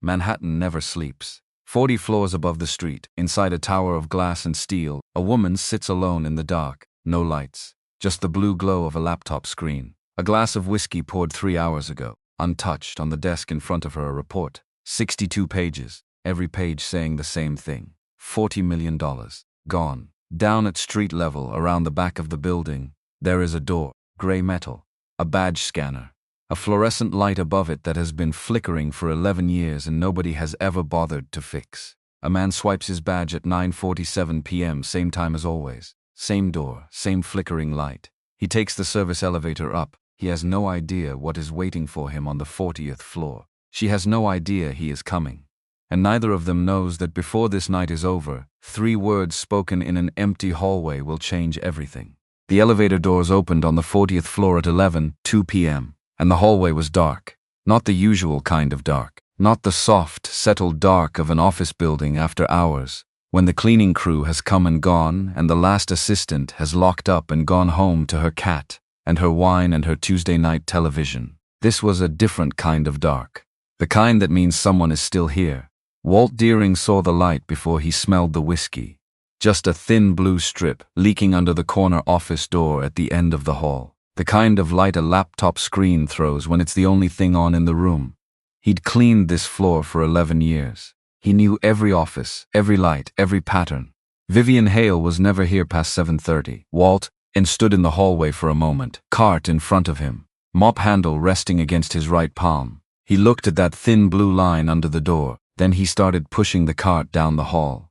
Manhattan never sleeps. 40 floors above the street, inside a tower of glass and steel, a woman sits alone in the dark. No lights, just the blue glow of a laptop screen. A glass of whiskey poured 3 hours ago. Untouched, on the desk in front of her, a report. 62 pages, every page saying the same thing. $40 million. Gone. Down at street level, around the back of the building, there is a door. Gray metal. A badge scanner. A fluorescent light above it that has been flickering for 11 years and nobody has ever bothered to fix. A man swipes his badge at 9:47 p.m., same time as always. Same door, same flickering light. He takes the service elevator up. He has no idea what is waiting for him on the 40th floor. She has no idea he is coming. And neither of them knows that before this night is over, 3 words spoken in an empty hallway will change everything. The elevator doors opened on the 40th floor at 11:02 p.m. and the hallway was dark. Not the usual kind of dark. Not the soft, settled dark of an office building after hours, when the cleaning crew has come and gone and the last assistant has locked up and gone home to her cat and her wine and her Tuesday night television. This was a different kind of dark. The kind that means someone is still here. Walt Deering saw the light before he smelled the whiskey. Just a thin blue strip leaking under the corner office door at the end of the hall. The kind of light a laptop screen throws when it's the only thing on in the room. He'd cleaned this floor for 11 years. He knew every office, every light, every pattern. Vivian Hale was never here past 7:30. Walt stood in the hallway for a moment, cart in front of him, mop handle resting against his right palm. He looked at that thin blue line under the door, then he started pushing the cart down the hall.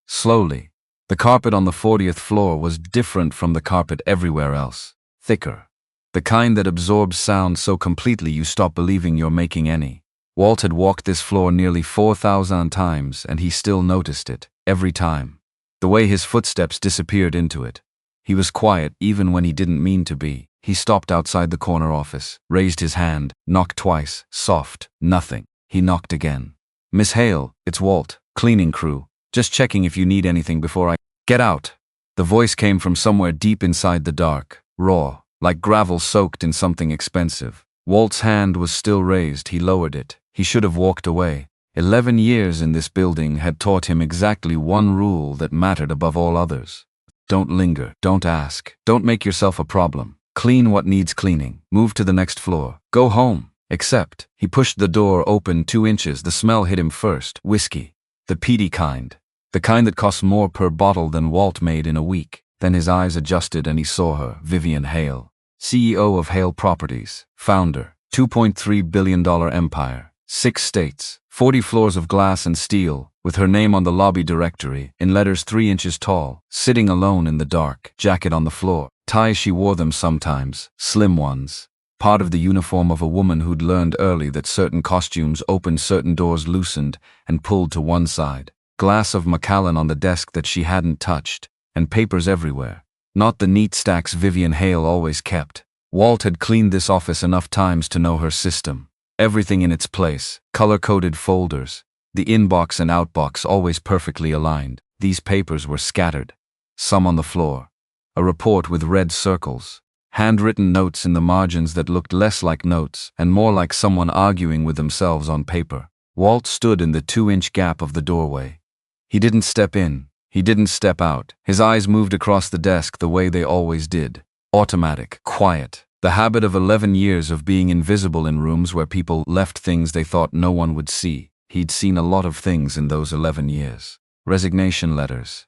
Slowly. The carpet on the 40th floor was different from the carpet everywhere else. Thicker. The kind that absorbs sound so completely you stop believing you're making any. Walt had walked this floor nearly 4,000 times and he still noticed it, every time. The way his footsteps disappeared into it. He was quiet even when he didn't mean to be. He stopped outside the corner office, raised his hand, knocked twice, soft, nothing. He knocked again. "Miss Hale, it's Walt, cleaning crew. Just checking if you need anything before I get out." The voice came from somewhere deep inside the dark, raw, like gravel soaked in something expensive. Walt's hand was still raised. He lowered it. He should have walked away. 11 years in this building had taught him exactly one rule that mattered above all others. Don't linger, don't ask, don't make yourself a problem. Clean what needs cleaning, move to the next floor, go home. Except, he pushed the door open 2 inches. The smell hit him first. Whiskey. The peaty kind. The kind that costs more per bottle than Walt made in a week. Then his eyes adjusted and he saw her, Vivian Hale. CEO of Hale Properties. Founder. $2.3 billion empire. 6 states. 40 floors of glass and steel, with her name on the lobby directory, in letters 3 inches tall, sitting alone in the dark, jacket on the floor. Ties, she wore them sometimes, slim ones. Part of the uniform of a woman who'd learned early that certain costumes opened, certain doors loosened and pulled to one side. Glass of Macallan on the desk that she hadn't touched, and papers everywhere. Not the neat stacks Vivian Hale always kept. Walt had cleaned this office enough times to know her system. Everything in its place, color-coded folders. The inbox and outbox always perfectly aligned. These papers were scattered. Some on the floor. A report with red circles. Handwritten notes in the margins that looked less like notes and more like someone arguing with themselves on paper. Walt stood in the 2-inch gap of the doorway. He didn't step in. He didn't step out. His eyes moved across the desk the way they always did. Automatic, quiet. The habit of 11 years of being invisible in rooms where people left things they thought no one would see. He'd seen a lot of things in those 11 years. Resignation letters.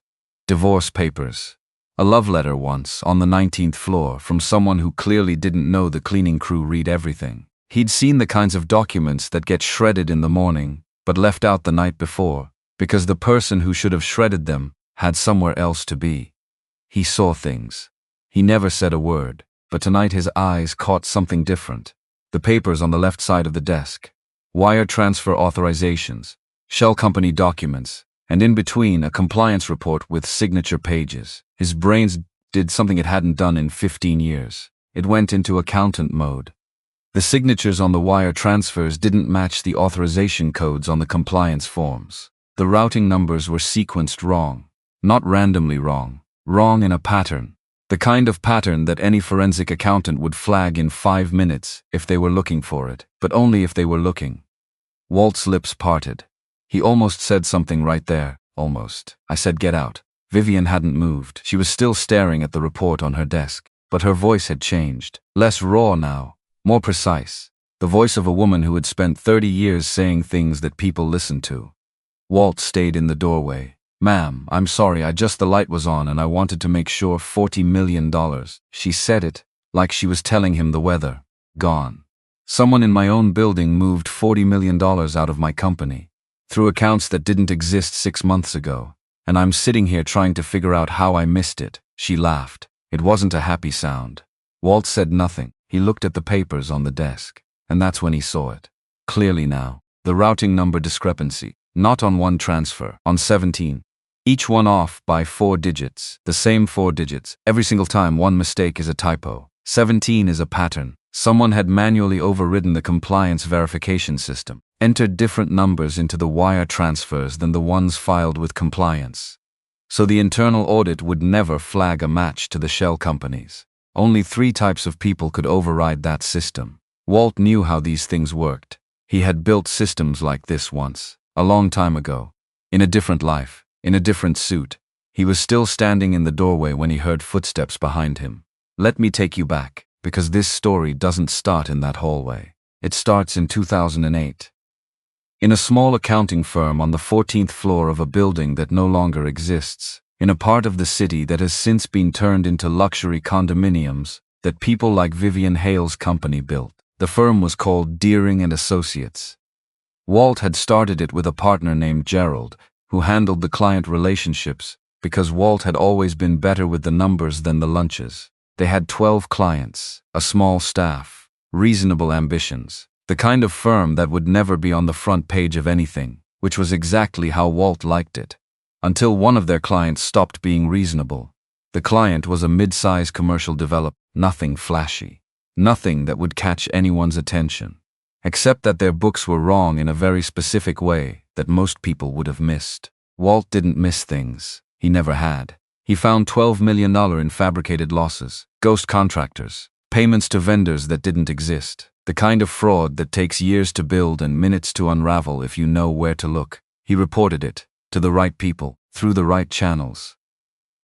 Divorce papers. A love letter once, on the 19th floor, from someone who clearly didn't know the cleaning crew read everything. He'd seen the kinds of documents that get shredded in the morning, but left out the night before, because the person who should have shredded them had somewhere else to be. He saw things. He never said a word. But tonight his eyes caught something different. The papers on the left side of the desk. Wire transfer authorizations, shell company documents, and in between a compliance report with signature pages. His brains did something it hadn't done in 15 years. It went into accountant mode. The signatures on the wire transfers didn't match the authorization codes on the compliance forms. The routing numbers were sequenced wrong. Not randomly wrong. Wrong in a pattern. The kind of pattern that any forensic accountant would flag in 5 minutes if they were looking for it, but only if they were looking. Walt's lips parted. He almost said something right there, almost. I said get out. Vivian hadn't moved. She was still staring at the report on her desk, but her voice had changed. Less raw now, more precise. The voice of a woman who had spent 30 years saying things that people listened to. Walt stayed in the doorway. Ma'am, I'm sorry, the light was on and I wanted to make sure $40 million. She said it like she was telling him the weather. Gone. Someone in my own building moved $40 million out of my company, through accounts that didn't exist 6 months ago, and I'm sitting here trying to figure out how I missed it. She laughed. It wasn't a happy sound. Walt said nothing. He looked at the papers on the desk, and that's when he saw it. Clearly now, the routing number discrepancy, not on one transfer, on 17. Each one off by 4 digits, the same 4 digits. Every single time one mistake is a typo. 17 is a pattern. Someone had manually overridden the compliance verification system, entered different numbers into the wire transfers than the ones filed with compliance. So the internal audit would never flag a match to the shell companies. Only 3 types of people could override that system. Walt knew how these things worked. He had built systems like this once, a long time ago, in a different life, in a different suit. He was still standing in the doorway when he heard footsteps behind him. Let me take you back, because this story doesn't start in that hallway. It starts in 2008. In a small accounting firm on the 14th floor of a building that no longer exists, in a part of the city that has since been turned into luxury condominiums that people like Vivian Hale's company built. The firm was called Deering and Associates. Walt had started it with a partner named Gerald, who handled the client relationships, because Walt had always been better with the numbers than the lunches. They had 12 clients, a small staff, reasonable ambitions, the kind of firm that would never be on the front page of anything, which was exactly how Walt liked it. Until one of their clients stopped being reasonable. The client was a mid-size commercial developer, nothing flashy, nothing that would catch anyone's attention, except that their books were wrong in a very specific way that most people would have missed. Walt didn't miss things. He never had. He found $12 million in fabricated losses, ghost contractors, payments to vendors that didn't exist, the kind of fraud that takes years to build and minutes to unravel if you know where to look. He reported it to the right people, through the right channels,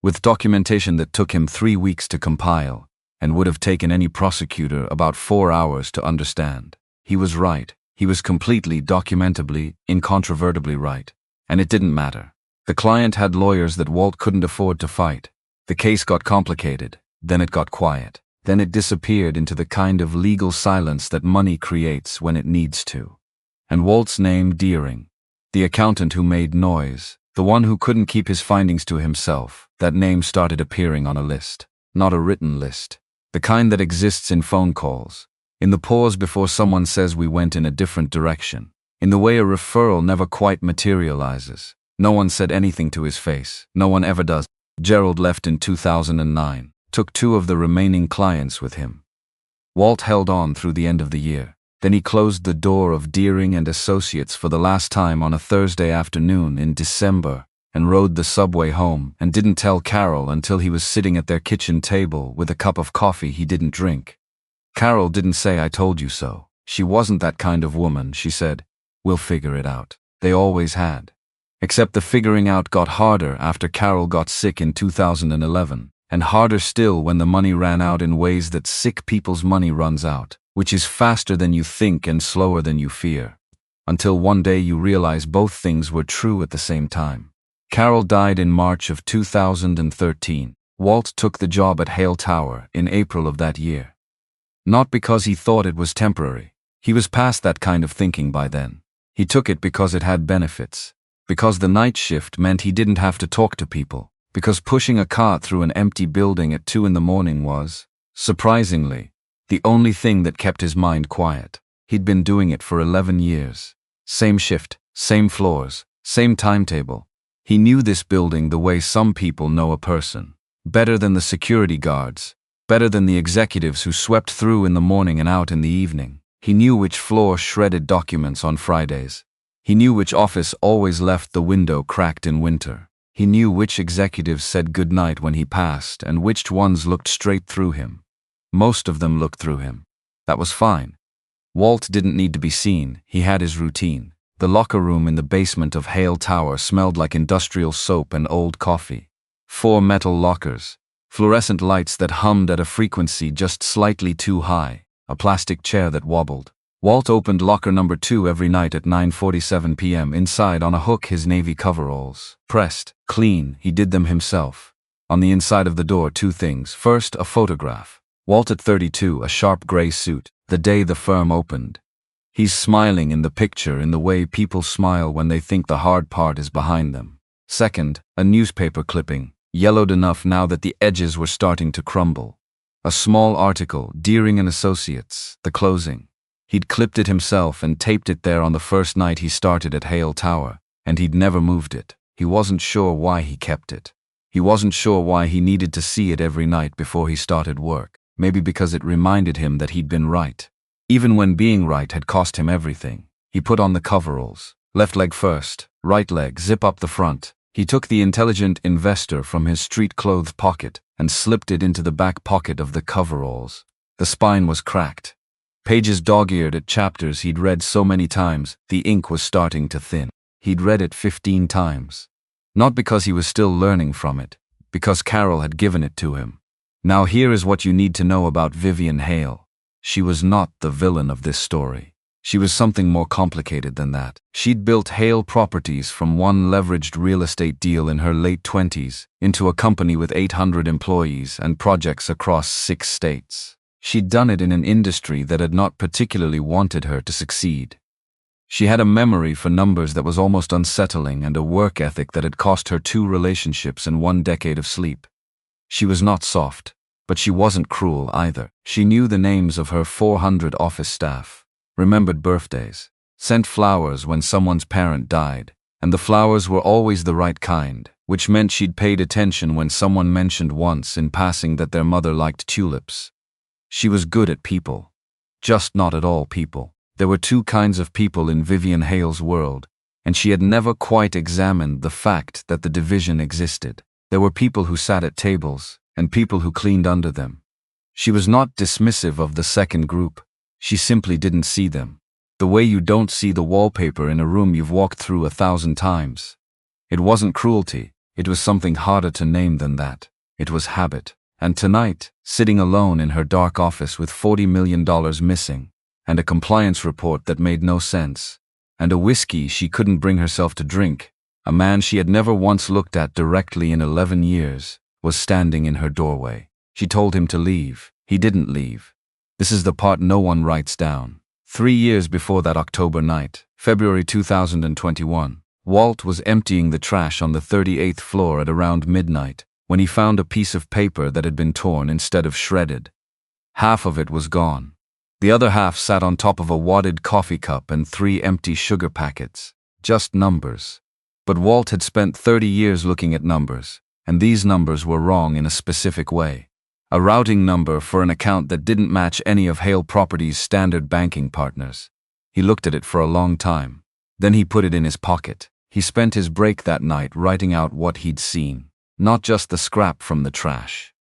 with documentation that took him 3 weeks to compile and would have taken any prosecutor about 4 hours to understand. He was right. He was completely, documentably, incontrovertibly right. And it didn't matter. The client had lawyers that Walt couldn't afford to fight. The case got complicated, then it got quiet. Then it disappeared into the kind of legal silence that money creates when it needs to. And Walt's name, Deering, the accountant who made noise, the one who couldn't keep his findings to himself, that name started appearing on a list. Not a written list. The kind that exists in phone calls. In the pause before someone says we went in a different direction. In the way a referral never quite materializes. No one said anything to his face. No one ever does. Gerald left in 2009. Took 2 of the remaining clients with him. Walt held on through the end of the year. Then he closed the door of Deering and Associates for the last time on a Thursday afternoon in December and rode the subway home and didn't tell Carol until he was sitting at their kitchen table with a cup of coffee he didn't drink. Carol didn't say I told you so. She wasn't that kind of woman, she said. We'll figure it out. They always had. Except the figuring out got harder after Carol got sick in 2011. And harder still when the money ran out in ways that sick people's money runs out, which is faster than you think and slower than you fear. Until one day you realize both things were true at the same time. Carol died in March of 2013. Walt took the job at Hale Tower in April of that year. Not because he thought it was temporary. He was past that kind of thinking by then. He took it because it had benefits. Because the night shift meant he didn't have to talk to people. Because pushing a cart through an empty building at 2 a.m. was, surprisingly, the only thing that kept his mind quiet. He'd been doing it for 11 years. Same shift, same floors, same timetable. He knew this building the way some people know a person. Better than the security guards. Better than the executives who swept through in the morning and out in the evening. He knew which floor shredded documents on Fridays. He knew which office always left the window cracked in winter. He knew which executives said goodnight when he passed and which ones looked straight through him. Most of them looked through him. That was fine. Walt didn't need to be seen. He had his routine. The locker room in the basement of Hale Tower smelled like industrial soap and old coffee. 4 metal lockers, fluorescent lights that hummed at a frequency just slightly too high, a plastic chair that wobbled. Walt opened locker number 2 every night at 9:47 p.m. Inside on a hook his navy coveralls. Pressed, clean, he did them himself. On the inside of the door 2 things. First, a photograph. Walt at 32, a sharp gray suit, the day the firm opened. He's smiling in the picture in the way people smile when they think the hard part is behind them. Second, a newspaper clipping, yellowed enough now that the edges were starting to crumble. A small article, Deering and Associates, the closing. He'd clipped it himself and taped it there on the first night he started at Hale Tower, and he'd never moved it. He wasn't sure why he kept it. He wasn't sure why he needed to see it every night before he started work. Maybe because it reminded him that he'd been right. Even when being right had cost him everything. He put on the coveralls. Left leg first, right leg, zip up the front. He took the Intelligent Investor from his street clothes pocket and slipped it into the back pocket of the coveralls. The spine was cracked. Pages dog-eared at chapters he'd read so many times, the ink was starting to thin. He'd read it 15 times. Not because he was still learning from it, because Carol had given it to him. Now here is what you need to know about Vivian Hale. She was not the villain of this story. She was something more complicated than that. She'd built Hale Properties from one leveraged real estate deal in her late 20s into a company with 800 employees and projects across 6 states. She'd done it in an industry that had not particularly wanted her to succeed. She had a memory for numbers that was almost unsettling and a work ethic that had cost her 2 relationships and 1 decade of sleep. She was not soft, but she wasn't cruel either. She knew the names of her 400 office staff, remembered birthdays, sent flowers when someone's parent died, and the flowers were always the right kind, which meant she'd paid attention when someone mentioned once in passing that their mother liked tulips. She was good at people, just not at all people. There were 2 kinds of people in Vivian Hale's world, and she had never quite examined the fact that the division existed. There were people who sat at tables, and people who cleaned under them. She was not dismissive of the second group. She simply didn't see them. The way you don't see the wallpaper in a room you've walked through 1,000 times. It wasn't cruelty. It was something harder to name than that. It was habit. And tonight, sitting alone in her dark office with $40 million missing, and a compliance report that made no sense, and a whiskey she couldn't bring herself to drink, a man she had never once looked at directly in 11 years, was standing in her doorway. She told him to leave. He didn't leave. This is the part no one writes down. 3 years before that October night, February 2021, Walt was emptying the trash on the 38th floor at around midnight when he found a piece of paper that had been torn instead of shredded. Half of it was gone. The other half sat on top of a wadded coffee cup and 3 empty sugar packets. Just numbers. But Walt had spent 30 years looking at numbers, and these numbers were wrong in a specific way. A routing number for an account that didn't match any of Hale Properties' standard banking partners. He looked at it for a long time. Then he put it in his pocket. He spent his break that night writing out what he'd seen, not just the scrap from the trash,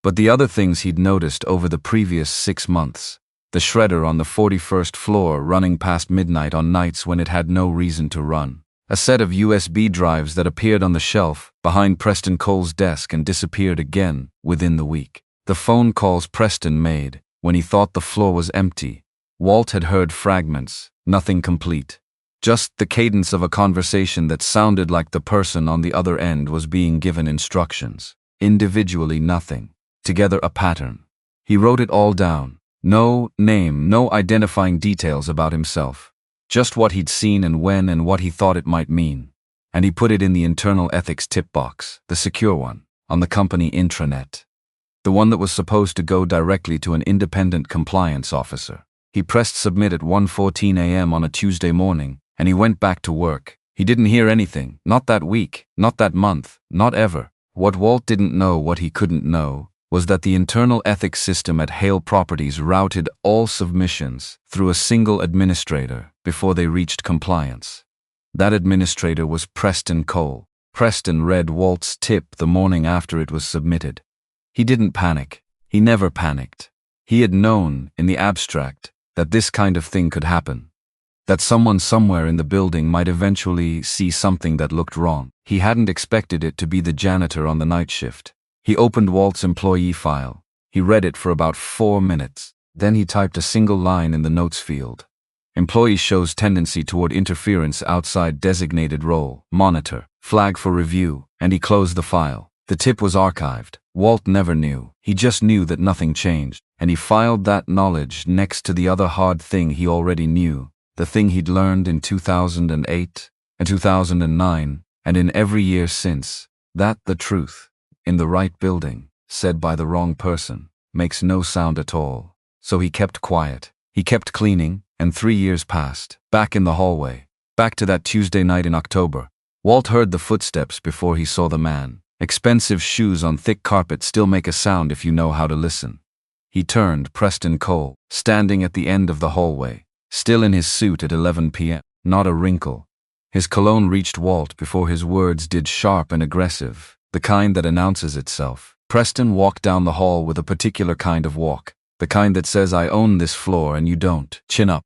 but the other things he'd noticed over the previous 6 months. The shredder on the 41st floor running past midnight on nights when it had no reason to run. A set of USB drives that appeared on the shelf behind Preston Cole's desk and disappeared again within the week. The phone calls Preston made when he thought the floor was empty. Walt had heard fragments, nothing complete. Just the cadence of a conversation that sounded like the person on the other end was being given instructions. Individually nothing. Together a pattern. He wrote it all down. No name, no identifying details about himself. Just what he'd seen and when and what he thought it might mean. And he put it in the internal ethics tip box, the secure one, on the company intranet. The one that was supposed to go directly to an independent compliance officer. He pressed submit at 1:14 a.m. on a Tuesday morning, and he went back to work. He didn't hear anything, not that week, not that month, not ever. What Walt didn't know, what he couldn't know, was that the internal ethics system at Hale Properties routed all submissions through a single administrator before they reached compliance. That administrator was Preston Cole. Preston read Walt's tip the morning after it was submitted. He didn't panic. He never panicked. He had known, in the abstract, that this kind of thing could happen. That someone somewhere in the building might eventually see something that looked wrong. He hadn't expected it to be the janitor on the night shift. He opened Walt's employee file. He read it for about 4 minutes. Then he typed a single line in the notes field. Employee shows tendency toward interference outside designated role. Monitor. Flag for review. And he closed the file. The tip was archived. Walt never knew. He just knew that nothing changed. And he filed that knowledge next to the other hard thing he already knew. The thing he'd learned in 2008 and 2009 and in every year since. That the truth, in the right building, said by the wrong person, makes no sound at all. So he kept quiet. He kept cleaning, and 3 years passed. Back in the hallway. Back to that Tuesday night in October. Walt heard the footsteps before he saw the man. Expensive shoes on thick carpet still make a sound if you know how to listen. He turned. Preston Cole, standing at the end of the hallway. Still in his suit at 11 p.m. Not a wrinkle. His cologne reached Walt before his words did, sharp and aggressive, the kind that announces itself. Preston walked down the hall with a particular kind of walk, the kind that says, I own this floor and you don't. Chin up.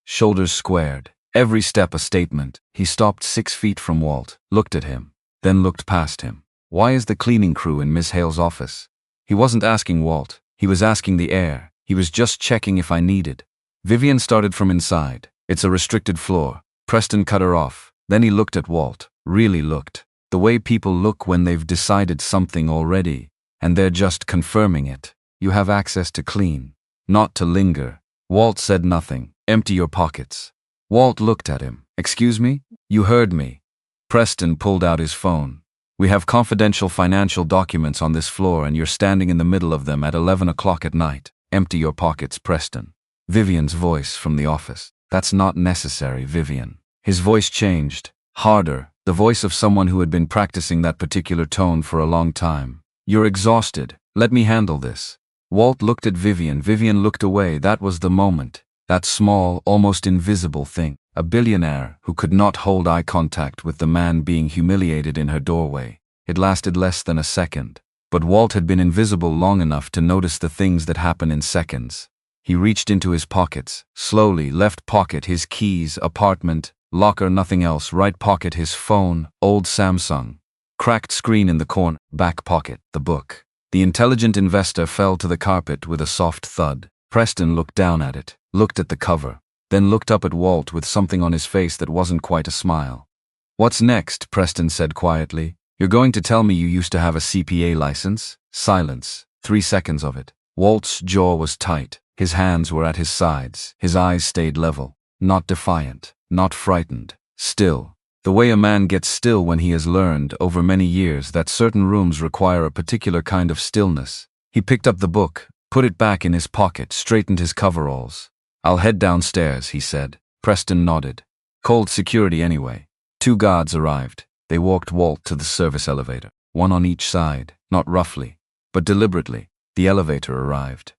Shoulders squared. Every step a statement. He stopped 6 feet from Walt, looked at him, then looked past him. Why is the cleaning crew in Miss Hale's office? He wasn't asking Walt. He was asking the air. He was just checking if I needed. Vivian started from inside. It's a restricted floor. Preston cut her off. Then he looked at Walt. Really looked. The way people look when they've decided something already, and they're just confirming it. You have access to clean, not to linger. Walt said nothing. Empty your pockets. Walt looked at him. Excuse me? You heard me. Preston pulled out his phone. We have confidential financial documents on this floor and you're standing in the middle of them at 11 o'clock at night. Empty your pockets, Preston. Vivian's voice from the office. That's not necessary, Vivian. His voice changed. Harder. The voice of someone who had been practicing that particular tone for a long time. You're exhausted. Let me handle this. Walt looked at Vivian. Vivian looked away. That was the moment. That small, almost invisible thing. A billionaire who could not hold eye contact with the man being humiliated in her doorway. It lasted less than a second. But Walt had been invisible long enough to notice the things that happen in seconds. He reached into his pockets. Slowly, left pocket his keys, apartment, locker, nothing else. Right pocket his phone, old Samsung. Cracked screen in the corner. Back pocket, the book. The intelligent investor fell to the carpet with a soft thud. Preston looked down at it, looked at the cover, then looked up at Walt with something on his face that wasn't quite a smile. What's next? Preston said quietly. You're going to tell me you used to have a CPA license? Silence. 3 seconds of it. Walt's jaw was tight. His hands were at his sides. His eyes stayed level. Not defiant. Not frightened. Still. The way a man gets still when he has learned, over many years, that certain rooms require a particular kind of stillness. He picked up the book, put it back in his pocket, straightened his coveralls. I'll head downstairs, he said. Preston nodded. Cold security anyway. 2 guards arrived. They walked Walt to the service elevator. 1 on each side. Not roughly, but deliberately. The elevator arrived.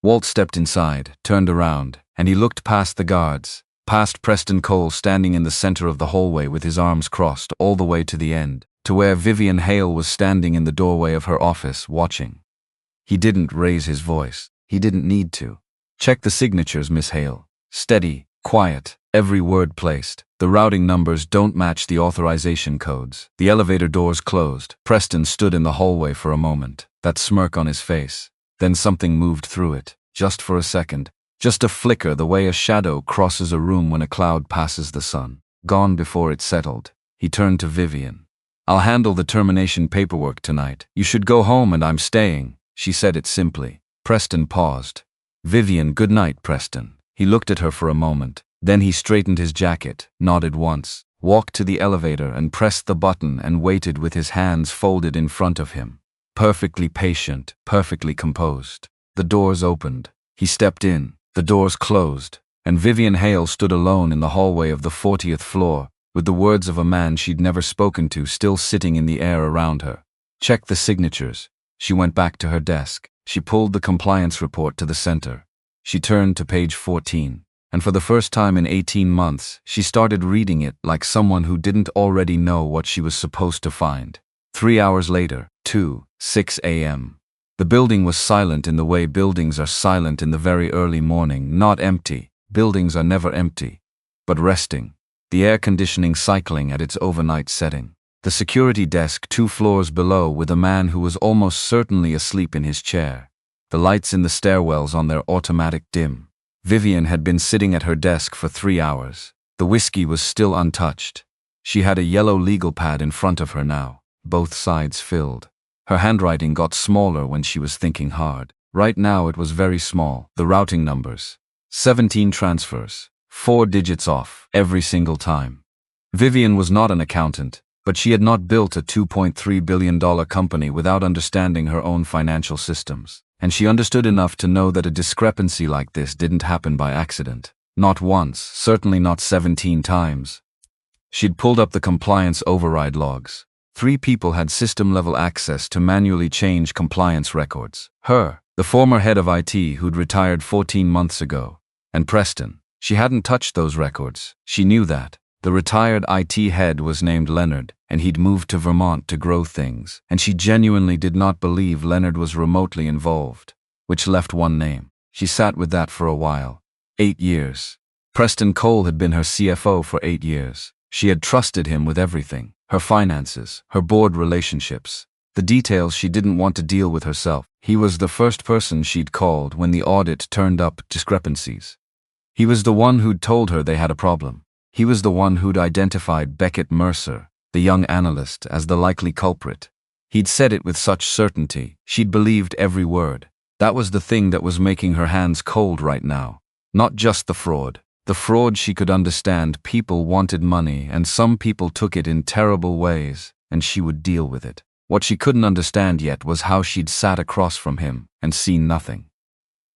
Walt stepped inside, turned around, and he looked past the guards, past Preston Cole standing in the center of the hallway with his arms crossed all the way to the end, to where Vivian Hale was standing in the doorway of her office, watching. He didn't raise his voice. He didn't need to. Check the signatures, Miss Hale. Steady, quiet, every word placed. The routing numbers don't match the authorization codes. The elevator doors closed. Preston stood in the hallway for a moment, that smirk on his face. Then something moved through it, just for a second. Just a flicker, the way a shadow crosses a room when a cloud passes the sun. Gone before it settled. He turned to Vivian. I'll handle the termination paperwork tonight. You should go home and I'm staying. She said it simply. Preston paused. Vivian, good night, Preston. He looked at her for a moment. Then he straightened his jacket, nodded once, walked to the elevator and pressed the button and waited with his hands folded in front of him. Perfectly patient, perfectly composed. The doors opened. He stepped in. The doors closed. And Vivian Hale stood alone in the hallway of the 40th floor, with the words of a man she'd never spoken to still sitting in the air around her. Check the signatures. She went back to her desk. She pulled the compliance report to the center. She turned to page 14. And for the first time in 18 months, she started reading it like someone who didn't already know what she was supposed to find. 3 hours later, 6 a.m. The building was silent in the way buildings are silent in the very early morning, not empty. Buildings are never empty. but resting, the air conditioning cycling at its overnight setting. The security desk 2 floors below with a man who was almost certainly asleep in his chair. The lights in the stairwells on their automatic dim. Vivian had been sitting at her desk for 3 hours. The whiskey was still untouched. She had a yellow legal pad in front of her now, both sides filled. Her handwriting got smaller when she was thinking hard. Right now it was very small. The routing numbers. 17 transfers. 4 digits off, every single time. Vivian was not an accountant, but she had not built a $2.3 billion company without understanding her own financial systems. And she understood enough to know that a discrepancy like this didn't happen by accident. Not once, certainly not 17 times. She'd pulled up the compliance override logs. 3 people had system-level access to manually change compliance records. Her, the former head of IT who'd retired 14 months ago, and Preston. She hadn't touched those records. She knew that. The retired IT head was named Leonard, and he'd moved to Vermont to grow things, and she genuinely did not believe Leonard was remotely involved, which left one name. She sat with that for a while. 8 years. Preston Cole had been her CFO for 8 years. She had trusted him with everything, her finances, her board relationships, the details she didn't want to deal with herself. He was the first person she'd called when the audit turned up discrepancies. He was the one who'd told her they had a problem. He was the one who'd identified Beckett Mercer, the young analyst, as the likely culprit. He'd said it with such certainty, she'd believed every word. That was the thing that was making her hands cold right now. Not just the fraud. The fraud she could understand. People wanted money, and some people took it in terrible ways, and she would deal with it. What she couldn't understand yet was how she'd sat across from him and seen nothing.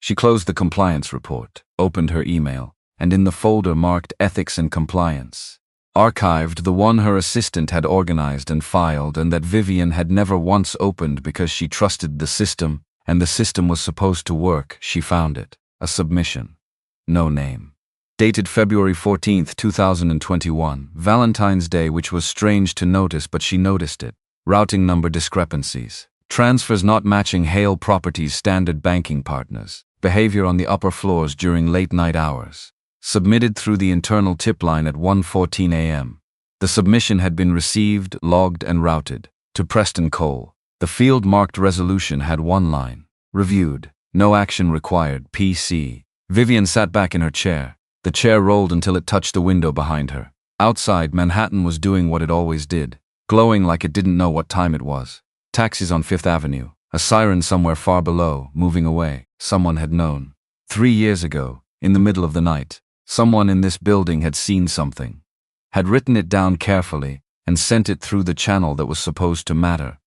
She closed the compliance report, opened her email, and in the folder marked Ethics and Compliance, archived the one her assistant had organized and filed and that Vivian had never once opened because she trusted the system, and the system was supposed to work. She found it. A submission. No name. Dated February 14, 2021, Valentine's Day, which was strange to notice, but she noticed it. Routing number discrepancies. Transfers not matching Hale Properties standard banking partners. Behavior on the upper floors during late-night hours. Submitted through the internal tip line at 1:14 a.m. The submission had been received, logged, and routed to Preston Cole. The field-marked resolution had one line. Reviewed. No action required. PC. Vivian sat back in her chair. The chair rolled until it touched the window behind her. Outside, Manhattan was doing what it always did, glowing like it didn't know what time it was. Taxis on 5th Avenue. A siren somewhere far below, moving away. Someone had known. 3 years ago, in the middle of the night, someone in this building had seen something, had written it down carefully, and sent it through the channel that was supposed to matter.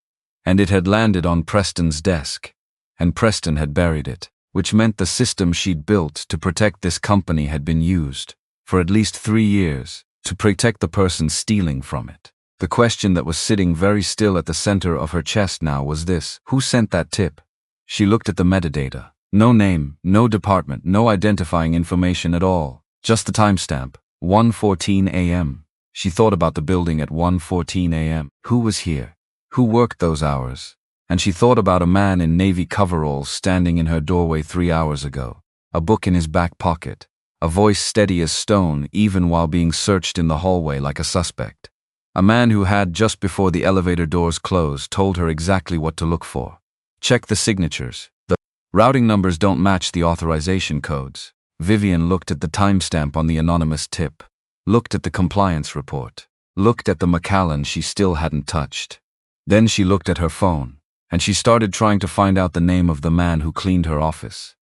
And it had landed on Preston's desk. And Preston had buried it, which meant the system she'd built to protect this company had been used, for at least 3 years, to protect the person stealing from it. The question that was sitting very still at the center of her chest now was this: who sent that tip? She looked at the metadata. No name, no department, no identifying information at all. Just the timestamp, 1:14 a.m. She thought about the building at 1:14 a.m. Who was here? Who worked those hours? And she thought about a man in navy coveralls standing in her doorway 3 hours ago, a book in his back pocket, a voice steady as stone even while being searched in the hallway like a suspect. A man who had, just before the elevator doors closed, told her exactly what to look for. Check the signatures. The routing numbers don't match the authorization codes. Vivian looked at the timestamp on the anonymous tip, looked at the compliance report, looked at the Macallan she still hadn't touched. Then she looked at her phone, and she started trying to find out the name of the man who cleaned her office.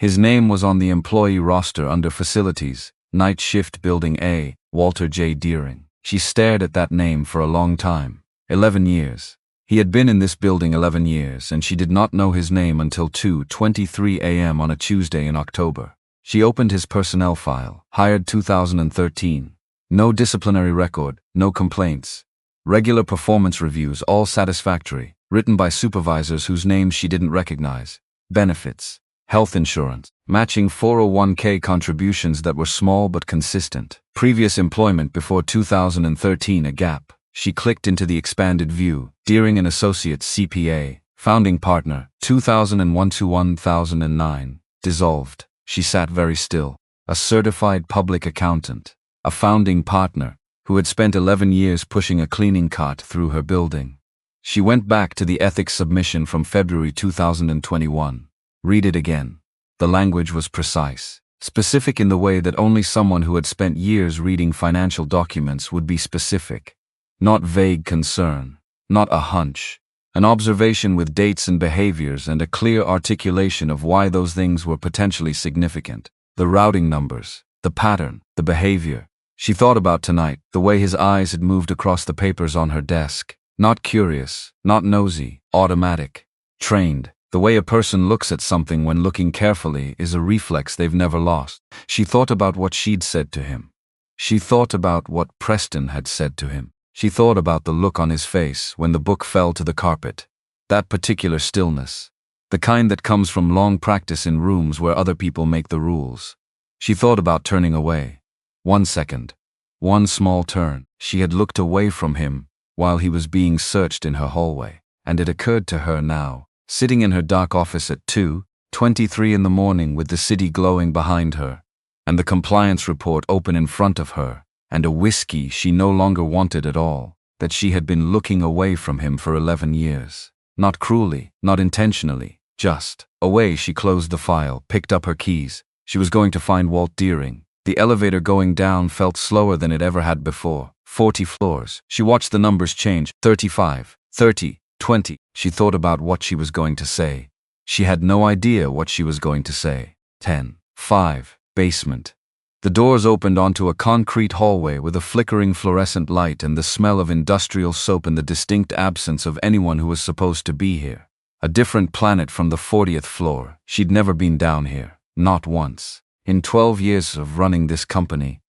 His name was on the employee roster under Facilities, Night Shift Building A, Walter J. Deering. She stared at that name for a long time. 11 years. He had been in this building 11 years, and she did not know his name until 2:23 a.m. on a Tuesday in October. She opened his personnel file. Hired 2013. No disciplinary record, no complaints. Regular performance reviews, all satisfactory, written by supervisors whose names she didn't recognize. Benefits. Health insurance. Matching 401k contributions that were small but consistent. Previous employment before 2013, a gap. She clicked into the expanded view. Deering and Associates CPA. Founding partner, 2001 to 2009. Dissolved. She sat very still. A certified public accountant. a founding partner, who had spent 11 years pushing a cleaning cart through her building. She went back to the ethics submission from February 2021. Read it again. The language was precise, specific in the way that only someone who had spent years reading financial documents would be specific. Not vague concern, not a hunch. An observation with dates and behaviors and a clear articulation of why those things were potentially significant. The routing numbers, the pattern, the behavior. She thought about tonight, the way his eyes had moved across the papers on her desk. Not curious, not nosy, automatic. Trained. The way a person looks at something when looking carefully is a reflex they've never lost. She thought about what she'd said to him. She thought about what Preston had said to him. She thought about the look on his face when the book fell to the carpet. That particular stillness. The kind that comes from long practice in rooms where other people make the rules. She thought about turning away. 1 second. One small turn. She had looked away from him while he was being searched in her hallway. And it occurred to her now, sitting in her dark office at 2:23 in the morning with the city glowing behind her, and the compliance report open in front of her, and a whiskey she no longer wanted at all, that she had been looking away from him for 11 years. Not cruelly, not intentionally, just. Away. She closed the file, picked up her keys. She was going to find Walt Deering. The elevator going down felt slower than it ever had before. 40 floors. She watched the numbers change. 35, 30, 20. She thought about what she was going to say. She had no idea what she was going to say. 10, 5, basement. The doors opened onto a concrete hallway with a flickering fluorescent light and the smell of industrial soap and the distinct absence of anyone who was supposed to be here. A different planet from the 40th floor. She'd never been down here. Not once. In 12 years of running this company,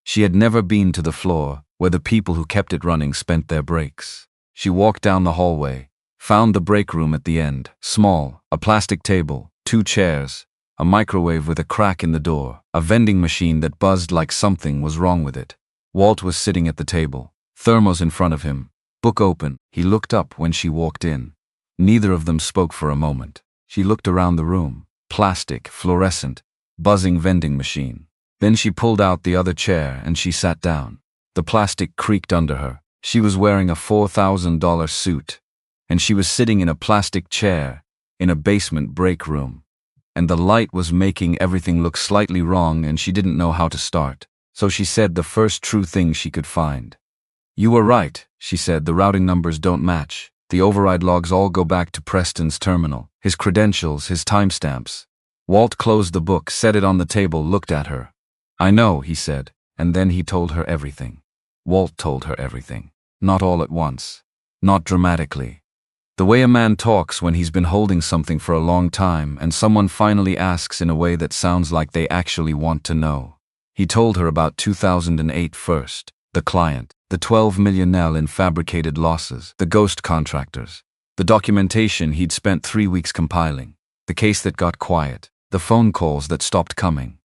she had never been to the floor where the people who kept it running spent their breaks. She walked down the hallway, found the break room at the end. Small, a plastic table, 2 chairs, a microwave with a crack in the door, a vending machine that buzzed like something was wrong with it. Walt was sitting at the table, thermos in front of him, book open. He looked up when she walked in. Neither of them spoke for a moment. She looked around the room. Plastic, fluorescent, buzzing vending machine. Then she pulled out the other chair and she sat down. The plastic creaked under her. She was wearing a $4,000 suit, and she was sitting in a plastic chair in a basement break room. And the light was making everything look slightly wrong and she didn't know how to start. So she said the first true thing she could find. "You were right," she said, "the routing numbers don't match. The override logs all go back to Preston's terminal, his credentials, his timestamps." Walt closed the book, set it on the table, looked at her. "I know," he said, and then he told her everything. Walt told her everything. Not all at once. Not dramatically. The way a man talks when he's been holding something for a long time and someone finally asks in a way that sounds like they actually want to know. He told her about 2008 first, the client, the 12 million in fabricated losses, the ghost contractors, the documentation he'd spent 3 weeks compiling, the case that got quiet, the phone calls that stopped coming.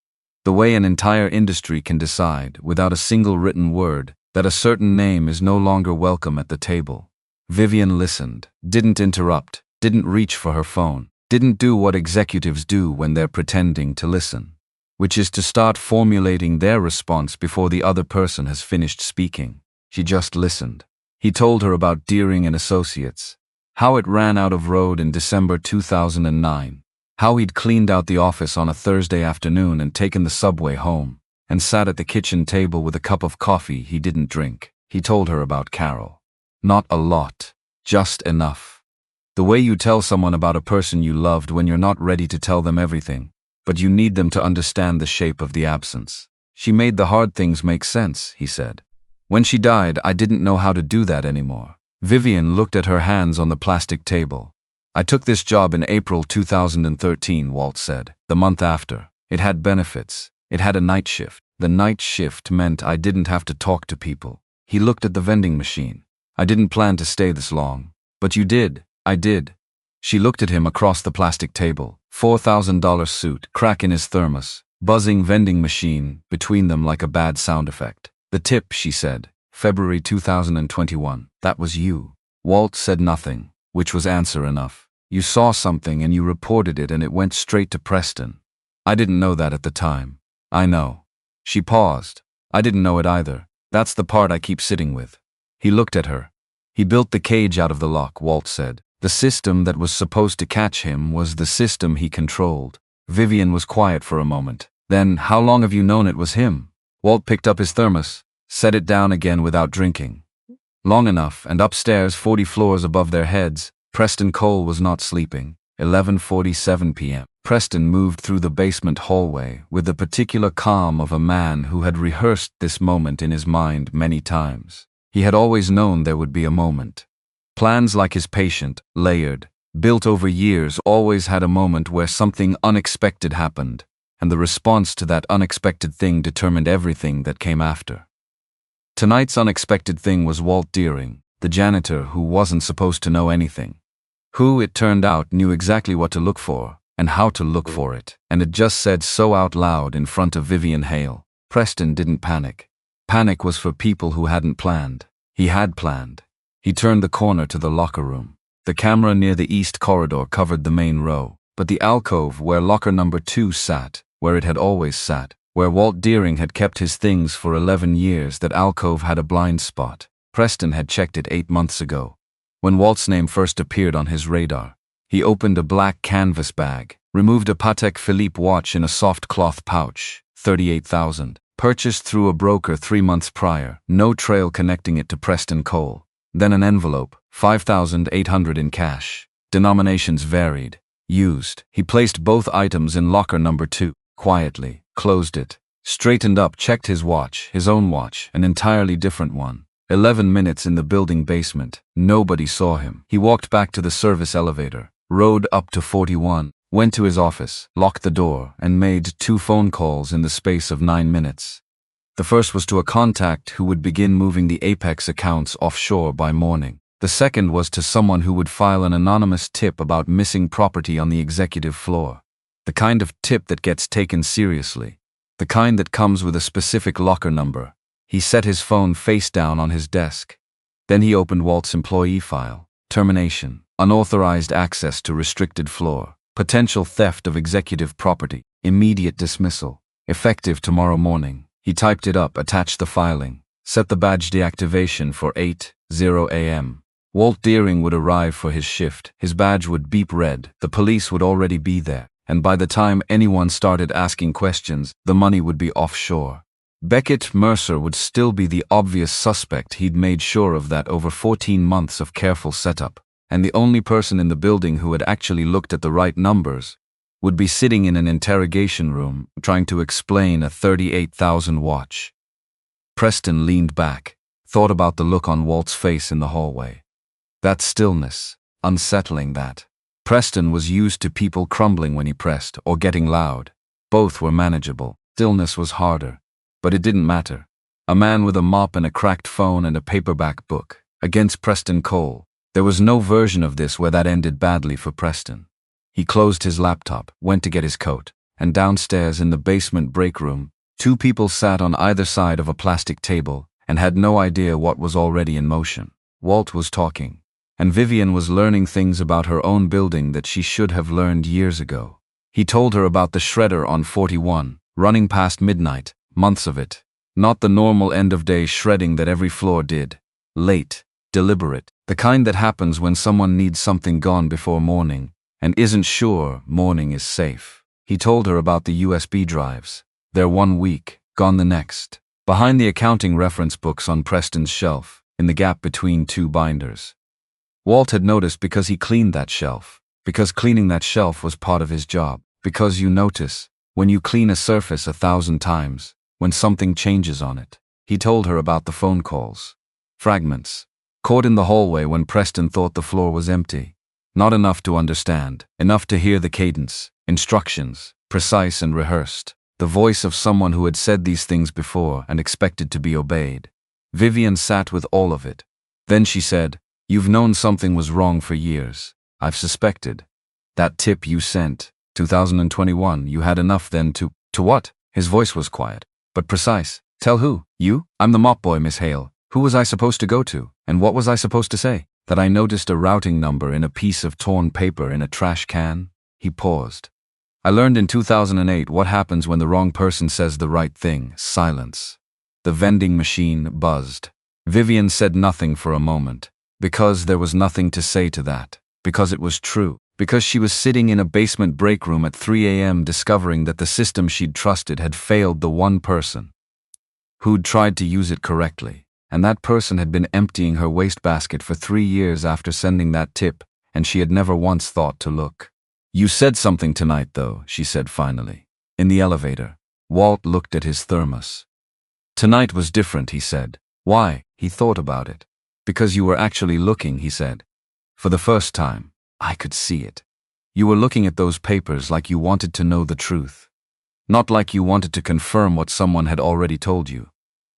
The way an entire industry can decide, without a single written word, that a certain name is no longer welcome at the table. Vivian listened, didn't interrupt, didn't reach for her phone, didn't do what executives do when they're pretending to listen, which is to start formulating their response before the other person has finished speaking. She just listened. He told her about Deering and Associates, how it ran out of road in December 2009, how he'd cleaned out the office on a Thursday afternoon and taken the subway home, and sat at the kitchen table with a cup of coffee he didn't drink. He told her about Carol. Not a lot, just enough. The way you tell someone about a person you loved when you're not ready to tell them everything, but you need them to understand the shape of the absence. She made the hard things make sense, he said. When she died, I didn't know how to do that anymore. Vivian looked at her hands on the plastic table. I took this job in April 2013, Walt said. The month after. It had benefits. It had a night shift. The night shift meant I didn't have to talk to people. He looked at the vending machine. I didn't plan to stay this long. But you did. I did. She looked at him across the plastic table. $4,000 suit, crack in his thermos, buzzing vending machine between them like a bad sound effect. The tip, she said. February 2021. That was you. Walt said nothing, which was answer enough. You saw something and you reported it and it went straight to Preston. I didn't know that at the time. I know. She paused. I didn't know it either. That's the part I keep sitting with. He looked at her. He built the cage out of the lock, Walt said. The system that was supposed to catch him was the system he controlled. Vivian was quiet for a moment. Then, how long have you known it was him? Walt picked up his thermos, set it down again without drinking. Long enough, and upstairs, 40 floors above their heads, Preston Cole was not sleeping. 11:47 p.m. Preston moved through the basement hallway with the particular calm of a man who had rehearsed this moment in his mind many times. He had always known there would be a moment. Plans like his patient, layered, built over years, always had a moment where something unexpected happened, and the response to that unexpected thing determined everything that came after. Tonight's unexpected thing was Walt Deering, the janitor who wasn't supposed to know anything. Who, it turned out, knew exactly what to look for, and how to look for it, and it just said so out loud in front of Vivian Hale. Preston didn't panic. Panic was for people who hadn't planned. He had planned. He turned the corner to the locker room. The camera near the east corridor covered the main row, but the alcove where locker number 2 sat, where it had always sat, where Walt Deering had kept his things for 11 years, that alcove had a blind spot. Preston had checked it 8 months ago. When Walt's name first appeared on his radar, he opened a black canvas bag, removed a Patek Philippe watch in a soft cloth pouch, $38,000, purchased through a broker 3 months prior, no trail connecting it to Preston Cole. Then an envelope, $5,800 in cash. Denominations varied. Used. He placed both items in locker number 2, quietly, closed it, straightened up, checked his watch, his own watch, an entirely different one. 11 minutes in the building basement. Nobody saw him. He walked back to the service elevator, rode up to 41, went to his office, locked the door, and made 2 phone calls in the space of 9 minutes. The first was to a contact who would begin moving the Apex accounts offshore by morning. The second was to someone who would file an anonymous tip about missing property on the executive floor. The kind of tip that gets taken seriously. The kind that comes with a specific locker number. He set his phone face down on his desk. Then he opened Walt's employee file. Termination. Unauthorized access to restricted floor. Potential theft of executive property. Immediate dismissal. Effective tomorrow morning. He typed it up, attached the filing. Set the badge deactivation for 8:00 a.m. Walt Deering would arrive for his shift. His badge would beep red. The police would already be there. And by the time anyone started asking questions, the money would be offshore. Beckett Mercer would still be the obvious suspect. He'd made sure of that over 14 months of careful setup. And the only person in the building who had actually looked at the right numbers would be sitting in an interrogation room trying to explain a $38,000 watch. Preston leaned back, thought about the look on Walt's face in the hallway. That stillness, unsettling that. Preston was used to people crumbling when he pressed, or getting loud. Both were manageable. Stillness was harder. But it didn't matter. A man with a mop and a cracked phone and a paperback book. Against Preston Cole. There was no version of this where that ended badly for Preston. He closed his laptop, went to get his coat, and downstairs in the basement break room, 2 people sat on either side of a plastic table and had no idea what was already in motion. Walt was talking, and Vivian was learning things about her own building that she should have learned years ago. He told her about the shredder on 41, running past midnight, months of it. Not the normal end-of-day shredding that every floor did. Late, deliberate, the kind that happens when someone needs something gone before morning and isn't sure morning is safe. He told her about the USB drives. They're 1 week, gone the next. Behind the accounting reference books on Preston's shelf, in the gap between 2 binders. Walt had noticed because he cleaned that shelf. Because cleaning that shelf was part of his job. Because you notice, when you clean a surface 1,000 times, when something changes on it. He told her about the phone calls. Fragments. Caught in the hallway when Preston thought the floor was empty. Not enough to understand, enough to hear the cadence, instructions, precise and rehearsed. The voice of someone who had said these things before and expected to be obeyed. Vivian sat with all of it. Then she said, "You've known something was wrong for years. I've suspected. That tip you sent, 2021, you had enough then to what?" His voice was quiet, but precise. "Tell who? You? I'm the mop boy, Miss Hale. Who was I supposed to go to? And what was I supposed to say? That I noticed a routing number in a piece of torn paper in a trash can?" He paused. "I learned in 2008 what happens when the wrong person says the right thing. Silence. The vending machine buzzed. Vivian said nothing for a moment. Because there was nothing to say to that. Because it was true. Because she was sitting in a basement break room at 3 a.m. discovering that the system she'd trusted had failed the one person who'd tried to use it correctly. And that person had been emptying her wastebasket for 3 years after sending that tip, and she had never once thought to look. "You said something tonight, though," she said finally. In the elevator, Walt looked at his thermos. "Tonight was different," he said. "Why?" He thought about it. "Because you were actually looking," he said. "For the first time, I could see it. You were looking at those papers like you wanted to know the truth. Not like you wanted to confirm what someone had already told you."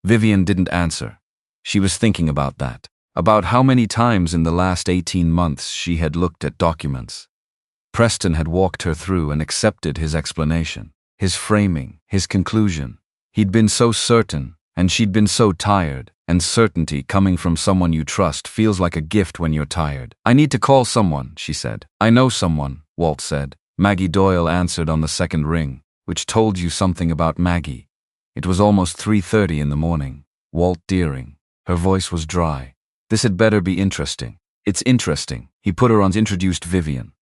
Vivian didn't answer. She was thinking about that. About how many times in the last 18 months she had looked at documents. Preston had walked her through and accepted his explanation, his framing, his conclusion. He'd been so certain, and she'd been so tired, and certainty coming from someone you trust feels like a gift when you're tired. "I need to call someone," she said. "I know someone," Walt said. Maggie Doyle answered on the second ring, which told you something about Maggie. It was almost 3:30 in the morning. Walt Deering. Her voice was dry. "This had better be interesting." "It's interesting." He put her on, introduced Vivian.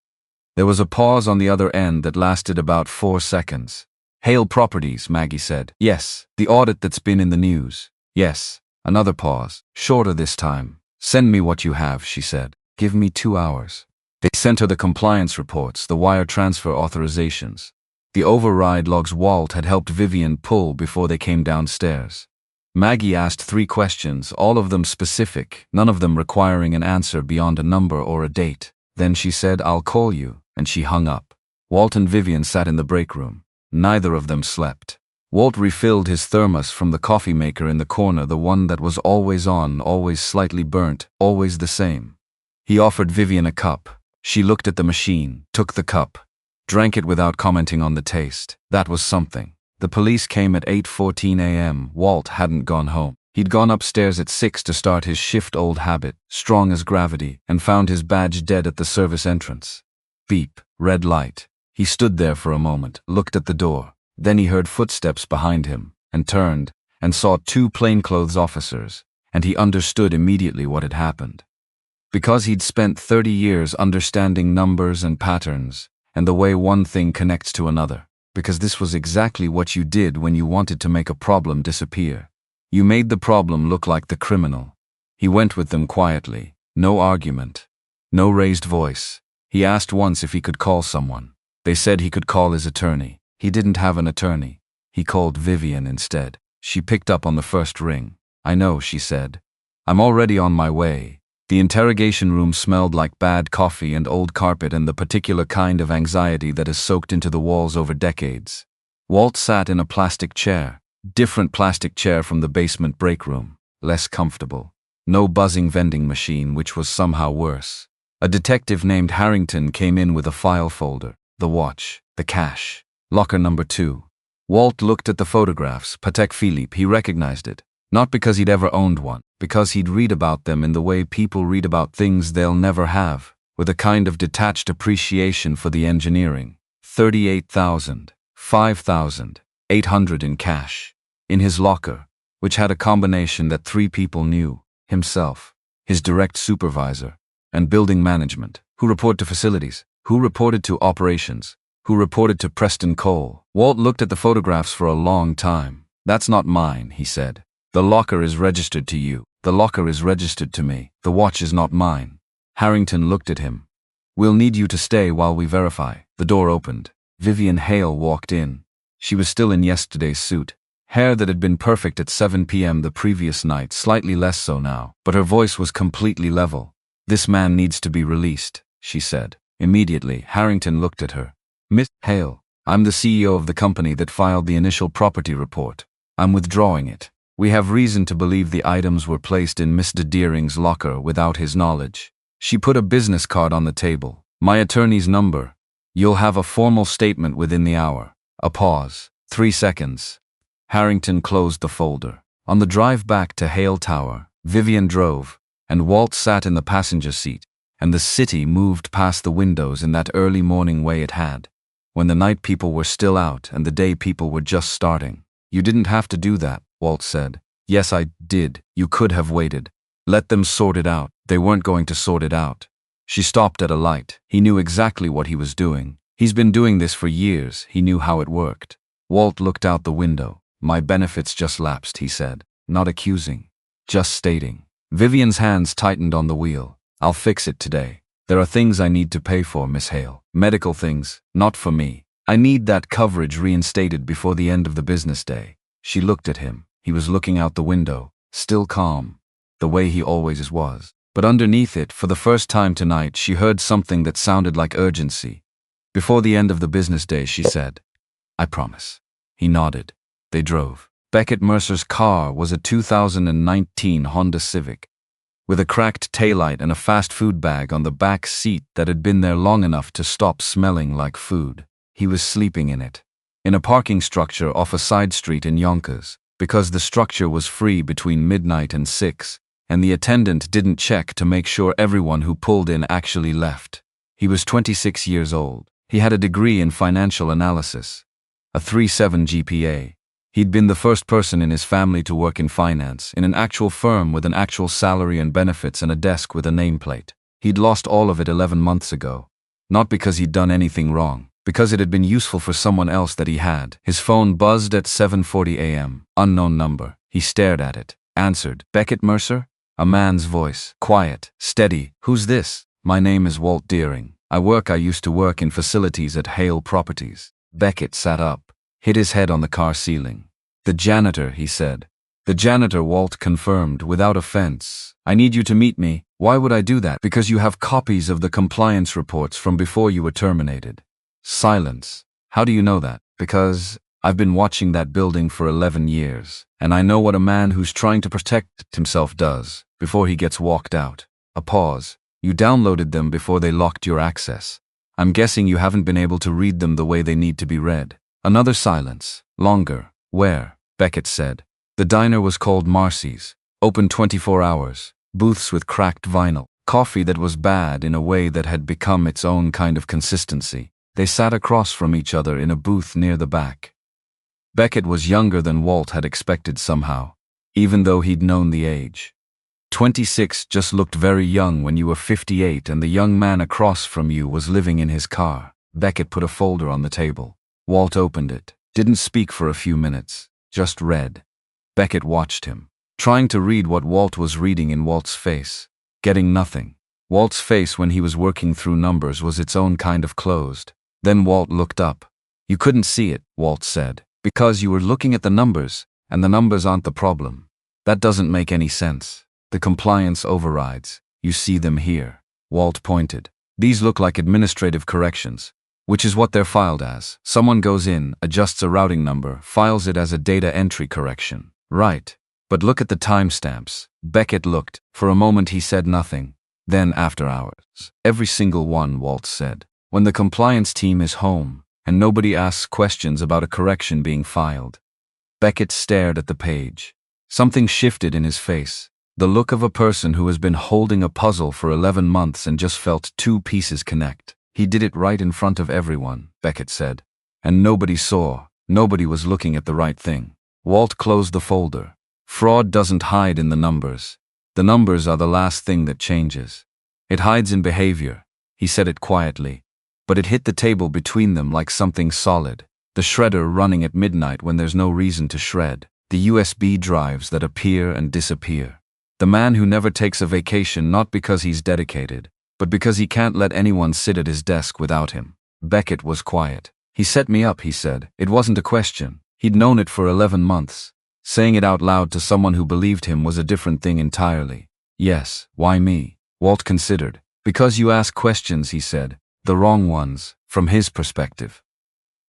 There was a pause on the other end that lasted about 4 seconds. "Hale Properties," Maggie said. "Yes." "The audit that's been in the news." "Yes." Another pause, shorter this time. "Send me what you have," she said. "Give me 2 hours." They sent her the compliance reports, the wire transfer authorizations, the override logs Walt had helped Vivian pull before they came downstairs. Maggie asked 3 questions, all of them specific, none of them requiring an answer beyond a number or a date. Then she said, "I'll call you," and she hung up. Walt and Vivian sat in the break room. Neither of them slept. Walt refilled his thermos from the coffee maker in the corner, the one that was always on, always slightly burnt, always the same. He offered Vivian a cup. She looked at the machine, took the cup, drank it without commenting on the taste. That was something. The police came at 8:14 a.m. Walt hadn't gone home. He'd gone upstairs at 6 to start his shift, old habit, strong as gravity, and found his badge dead at the service entrance. Beep, red light. He stood there for a moment, looked at the door. Then he heard footsteps behind him, and turned, and saw 2 plainclothes officers, and he understood immediately what had happened. Because he'd spent 30 years understanding numbers and patterns, and the way one thing connects to another. Because this was exactly what you did when you wanted to make a problem disappear. You made the problem look like the criminal. He went with them quietly, no argument, no raised voice. He asked once if he could call someone. They said he could call his attorney. He didn't have an attorney. He called Vivian instead. She picked up on the first ring. "I know," she said. "I'm already on my way." The interrogation room smelled like bad coffee and old carpet and the particular kind of anxiety that has soaked into the walls over decades. Walt sat in a plastic chair, different plastic chair from the basement break room, less comfortable. No buzzing vending machine, which was somehow worse. A detective named Harrington came in with a file folder, the watch, the cash, locker number 2. Walt looked at the photographs. Patek Philippe, he recognized it. Not because he'd ever owned one, because he'd read about them in the way people read about things they'll never have, with a kind of detached appreciation for the engineering. 38,000, 5,800 in cash. In his locker, which had a combination that 3 people knew, himself, his direct supervisor, and building management, who reported to facilities, who reported to operations, who reported to Preston Cole. Walt looked at the photographs for a long time. "That's not mine," he said. "The locker is registered to you. The locker is registered to me. The watch is not mine." Harrington looked at him. "We'll need you to stay while we verify." The door opened. Vivian Hale walked in. She was still in yesterday's suit. Hair that had been perfect at 7 p.m. the previous night, slightly less so now, but her voice was completely level. "This man needs to be released," she said. Immediately, Harrington looked at her. "Miss Hale, I'm the CEO of the company that filed the initial property report. I'm withdrawing it. We have reason to believe the items were placed in Mr. Deering's locker without his knowledge." She put a business card on the table. "My attorney's number. You'll have a formal statement within the hour." A pause. 3 seconds. Harrington closed the folder. On the drive back to Hale Tower, Vivian drove, and Walt sat in the passenger seat, and the city moved past the windows in that early morning way it had, when the night people were still out and the day people were just starting. "You didn't have to do that," Walt said. Yes, I did. You could have waited. Let them sort it out. They weren't going to sort it out. She stopped at a light. He knew exactly what he was doing. He's been doing this for years. He knew how it worked. Walt looked out the window. My benefits just lapsed, he said. Not accusing. Just stating. Vivian's hands tightened on the wheel. I'll fix it today. There are things I need to pay for, Miss Hale. Medical things, not for me. I need that coverage reinstated before the end of the business day. She looked at him. He was looking out the window, still calm, the way he always was. But underneath it, for the first time tonight, she heard something that sounded like urgency. Before the end of the business day, she said, I promise. He nodded. They drove. Beckett Mercer's car was a 2019 Honda Civic, with a cracked taillight and a fast food bag on the back seat that had been there long enough to stop smelling like food. He was sleeping in it, in a parking structure off a side street in Yonkers, because the structure was free between midnight and 6, and the attendant didn't check to make sure everyone who pulled in actually left. He was 26 years old. He had a degree in financial analysis, a 3.7 GPA. He'd been the first person in his family to work in finance, in an actual firm with an actual salary and benefits and a desk with a nameplate. He'd lost all of it 11 months ago. Not because he'd done anything wrong, because it had been useful for someone else that he had. His phone buzzed at 7:40 a.m. Unknown number. He stared at it. Answered. Beckett Mercer? A man's voice. Quiet. Steady. Who's this? My name is Walt Deering. I used to work in facilities at Hale Properties. Beckett sat up, hit his head on the car ceiling. The janitor, he said. The janitor, Walt confirmed, without offense. I need you to meet me. Why would I do that? Because you have copies of the compliance reports from before you were terminated. Silence. How do you know that? Because I've been watching that building for 11 years, and I know what a man who's trying to protect himself does before he gets walked out. A pause. You downloaded them before they locked your access. I'm guessing you haven't been able to read them the way they need to be read. Another silence. Longer. Where? Beckett said. The diner was called Marcy's. Open 24 hours. Booths with cracked vinyl. Coffee that was bad in a way that had become its own kind of consistency. They sat across from each other in a booth near the back. Beckett was younger than Walt had expected somehow, even though he'd known the age. 26 just looked very young when you were 58 and the young man across from you was living in his car. Beckett put a folder on the table. Walt opened it. Didn't speak for a few minutes. Just read. Beckett watched him, trying to read what Walt was reading in Walt's face, getting nothing. Walt's face when he was working through numbers was its own kind of closed. Then Walt looked up. You couldn't see it, Walt said, because you were looking at the numbers, and the numbers aren't the problem. That doesn't make any sense. The compliance overrides. You see them here. Walt pointed. These look like administrative corrections, which is what they're filed as. Someone goes in, adjusts a routing number, files it as a data entry correction. Right. But look at the timestamps. Beckett looked. For a moment he said nothing. Then after hours. Every single one, Walt said. When the compliance team is home, and nobody asks questions about a correction being filed. Beckett stared at the page. Something shifted in his face. The look of a person who has been holding a puzzle for 11 months and just felt two pieces connect. He did it right in front of everyone, Beckett said. And nobody saw. Nobody was looking at the right thing. Walt closed the folder. Fraud doesn't hide in the numbers. The numbers are the last thing that changes. It hides in behavior. He said it quietly. But it hit the table between them like something solid. The shredder running at midnight when there's no reason to shred. The USB drives that appear and disappear. The man who never takes a vacation not because he's dedicated, but because he can't let anyone sit at his desk without him. Beckett was quiet. He set me up, he said. It wasn't a question. He'd known it for 11 months. Saying it out loud to someone who believed him was a different thing entirely. Yes, why me? Walt considered. Because you ask questions, he said. The wrong ones, from his perspective.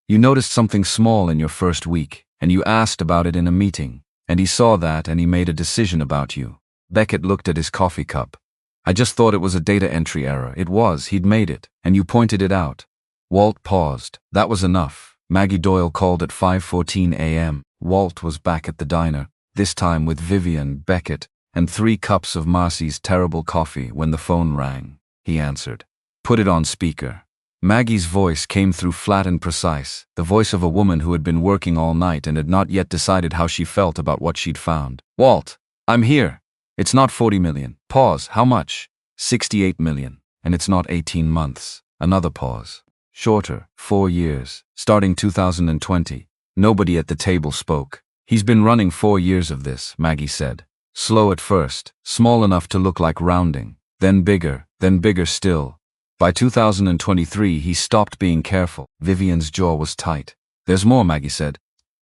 You noticed something small in your first week, and you asked about it in a meeting, and he saw that and he made a decision about you. Beckett looked at his coffee cup. I just thought it was a data entry error. It was. He'd made it, and you pointed it out. Walt paused. That was enough. Maggie Doyle called at 5:14 a.m. Walt was back at the diner, this time with Vivian, Beckett, and 3 cups of Marcy's terrible coffee when the phone rang. He answered. Put it on speaker. Maggie's voice came through flat and precise, the voice of a woman who had been working all night and had not yet decided how she felt about what she'd found. Walt, I'm here. It's not 40 million. Pause. How much? 68 million. And it's not 18 months. Another pause. Shorter. 4 years. Starting 2020. Nobody at the table spoke. He's been running 4 years of this, Maggie said. Slow at first, small enough to look like rounding, then bigger still. By 2023, he stopped being careful. Vivian's jaw was tight. There's more, Maggie said.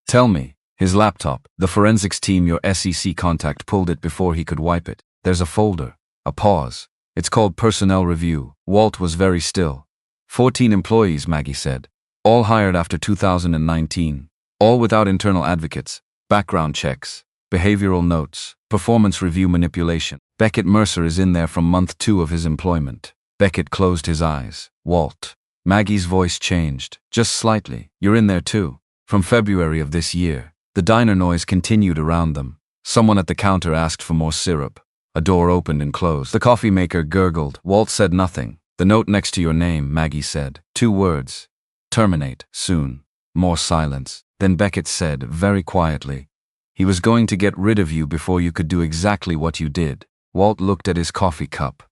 Tell me. His laptop. The forensics team, your SEC contact, pulled it before he could wipe it. There's a folder. A pause. It's called Personnel Review. Walt was very still. 14 employees, Maggie said. All hired after 2019. All without internal advocates. Background checks. Behavioral notes. Performance review manipulation. Beckett Mercer is in there from month 2 of his employment. Beckett closed his eyes. Walt. Maggie's voice changed. Just slightly. You're in there too. From February of this year. The diner noise continued around them. Someone at the counter asked for more syrup. A door opened and closed. The coffee maker gurgled. Walt said nothing. The note next to your name, Maggie said. 2 words. Terminate. Soon. More silence. Then Beckett said, very quietly, he was going to get rid of you before you could do exactly what you did. Walt looked at his coffee cup.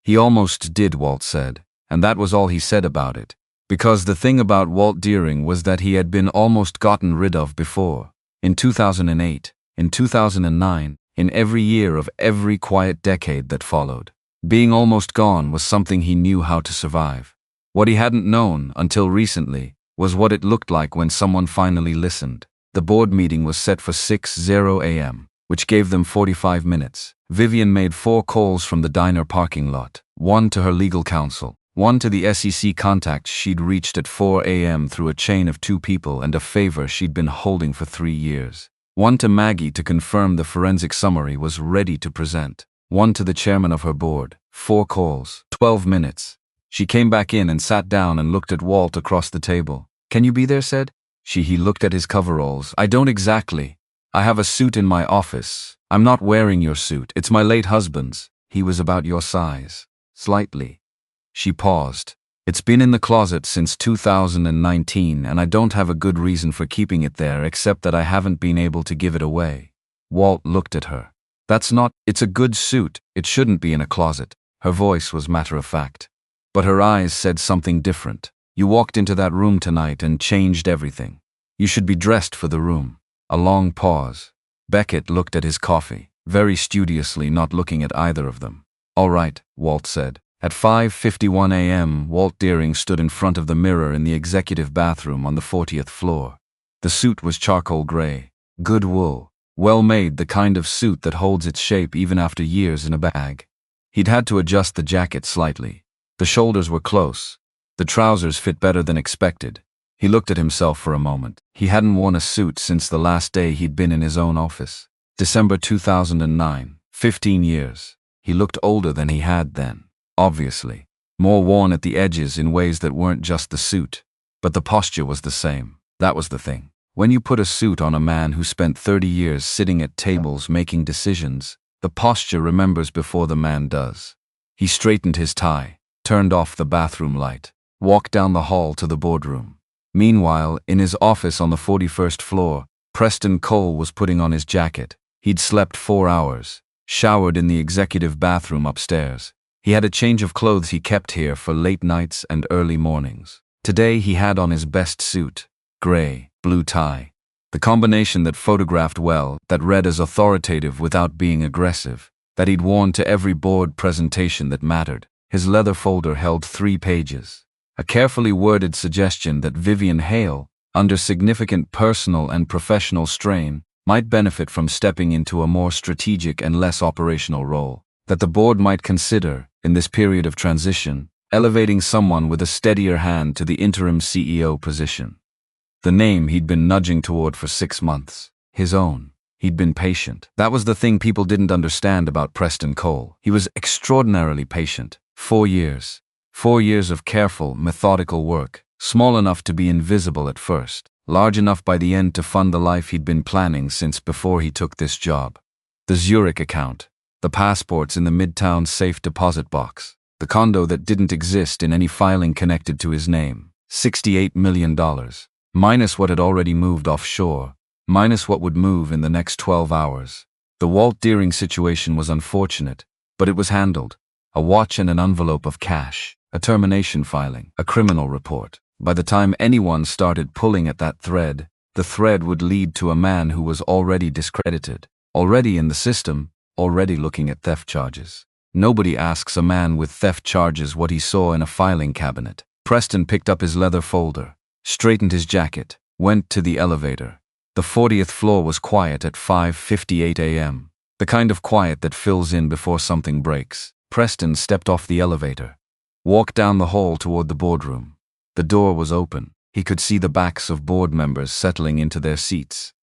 He almost did, Walt said, and that was all he said about it. Because the thing about Walt Deering was that he had been almost gotten rid of before. In 2008, in 2009, in every year of every quiet decade that followed. Being almost gone was something he knew how to survive. What he hadn't known, until recently, was what it looked like when someone finally listened. The board meeting was set for 6:00 a.m., which gave them 45 minutes. Vivian made 4 calls from the diner parking lot. 1 to her legal counsel, 1 to the SEC contacts she'd reached at 4 a.m. through a chain of 2 people and a favor she'd been holding for 3 years. 1 to Maggie to confirm the forensic summary was ready to present. 1 to the chairman of her board. 4 calls, 12 minutes. She came back in and sat down and looked at Walt across the table. Can you be there, said? He looked at his coveralls. I don't exactly. I have a suit in my office. I'm not wearing your suit. It's my late husband's. He was about your size. Slightly. She paused. It's been in the closet since 2019 and I don't have a good reason for keeping it there except that I haven't been able to give it away. Walt looked at her. It's a good suit. It shouldn't be in a closet. Her voice was matter-of-fact. But her eyes said something different. You walked into that room tonight and changed everything. You should be dressed for the room. A long pause. Beckett looked at his coffee, very studiously, not looking at either of them. All right, Walt said. At 5:51 a.m., Walt Deering stood in front of the mirror in the executive bathroom on the 40th floor. The suit was charcoal gray. Good wool. Well made, the kind of suit that holds its shape even after years in a bag. He'd had to adjust the jacket slightly. The shoulders were close. The trousers fit better than expected. He looked at himself for a moment. He hadn't worn a suit since the last day he'd been in his own office. December 2009. 15 years. He looked older than he had then. Obviously. More worn at the edges in ways that weren't just the suit. But the posture was the same. That was the thing. When you put a suit on a man who spent 30 years sitting at tables making decisions, the posture remembers before the man does. He straightened his tie, turned off the bathroom light, walked down the hall to the boardroom. Meanwhile, in his office on the 41st floor, Preston Cole was putting on his jacket. He'd slept 4 hours, showered in the executive bathroom upstairs. He had a change of clothes he kept here for late nights and early mornings. Today he had on his best suit, gray, blue tie. The combination that photographed well, that read as authoritative without being aggressive, that he'd worn to every board presentation that mattered. His leather folder held 3 pages. A carefully worded suggestion that Vivian Hale, under significant personal and professional strain, might benefit from stepping into a more strategic and less operational role. That the board might consider, in this period of transition, elevating someone with a steadier hand to the interim CEO position. The name he'd been nudging toward for 6 months. His own. He'd been patient. That was the thing people didn't understand about Preston Cole. He was extraordinarily patient. 4 years. 4 years of careful, methodical work, small enough to be invisible at first, large enough by the end to fund the life he'd been planning since before he took this job. The Zurich account. The passports in the Midtown safe deposit box. the condo that didn't exist in any filing connected to his name. $68 million. Minus what had already moved offshore, minus what would move in the next 12 hours. The Walt Deering situation was unfortunate, but it was handled. A watch and an envelope of cash, a termination filing, a criminal report. By the time anyone started pulling at that thread, the thread would lead to a man who was already discredited, already in the system, already looking at theft charges. Nobody asks a man with theft charges what he saw in a filing cabinet. Preston picked up his leather folder, straightened his jacket, went to the elevator. The 40th floor was quiet at 5:58 a.m. The kind of quiet that fills in before something breaks. Preston stepped off the elevator, walked down the hall toward the boardroom. The door was open. He could see the backs of board members settling into their seats.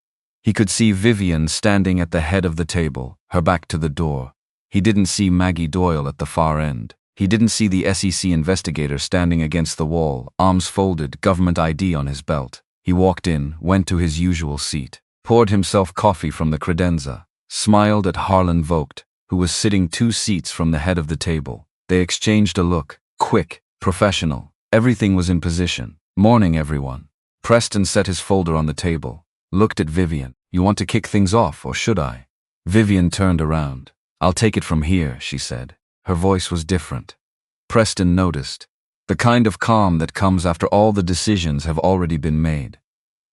He could see Vivian standing at the head of the table, her back to the door. He didn't see Maggie Doyle at the far end. He didn't see the SEC investigator standing against the wall, arms folded, government ID on his belt. He walked in, went to his usual seat, poured himself coffee from the credenza, smiled at Harlan Vogt, who was sitting 2 seats from the head of the table. They exchanged a look, quick, professional. Everything was in position. Morning, everyone. Preston set his folder on the table, looked at Vivian. You want to kick things off, or should I? Vivian turned around. I'll take it from here, she said. Her voice was different. Preston noticed. The kind of calm that comes after all the decisions have already been made.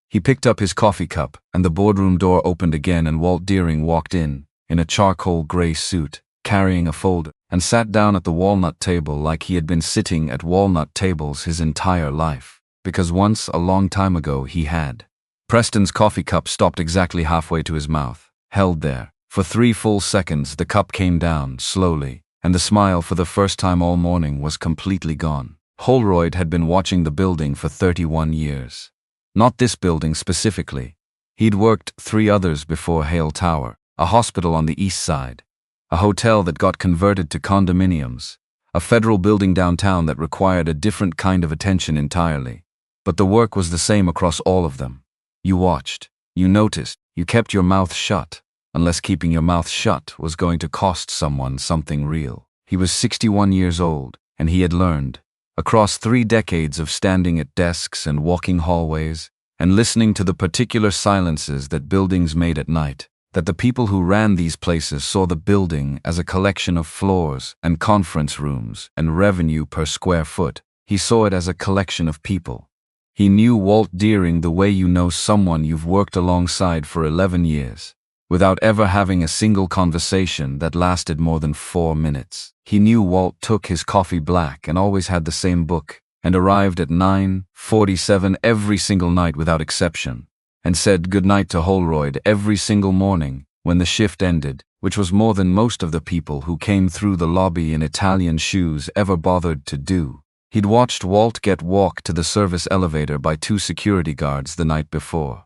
He picked up his coffee cup, and the boardroom door opened again and Walt Deering walked in a charcoal gray suit, carrying a folder, and sat down at the walnut table like he had been sitting at walnut tables his entire life, because once, a long time ago, he had. Preston's coffee cup stopped exactly halfway to his mouth, held there. For 3 full seconds the cup came down, slowly, and the smile for the first time all morning was completely gone. Holroyd had been watching the building for 31 years. Not this building specifically. He'd worked 3 others before Hale Tower, a hospital on the east side, a hotel that got converted to condominiums, a federal building downtown that required a different kind of attention entirely. But the work was the same across all of them. You watched, you noticed, you kept your mouth shut, unless keeping your mouth shut was going to cost someone something real. He was 61 years old, and he had learned, across 3 decades of standing at desks and walking hallways, and listening to the particular silences that buildings made at night, that the people who ran these places saw the building as a collection of floors and conference rooms and revenue per square foot. He saw it as a collection of people. He knew Walt Deering the way you know someone you've worked alongside for 11 years, without ever having a single conversation that lasted more than 4 minutes. He knew Walt took his coffee black and always had the same book, and arrived at 9:47 every single night without exception, and said goodnight to Holroyd every single morning when the shift ended, which was more than most of the people who came through the lobby in Italian shoes ever bothered to do. He'd watched Walt get walked to the service elevator by 2 security guards the night before.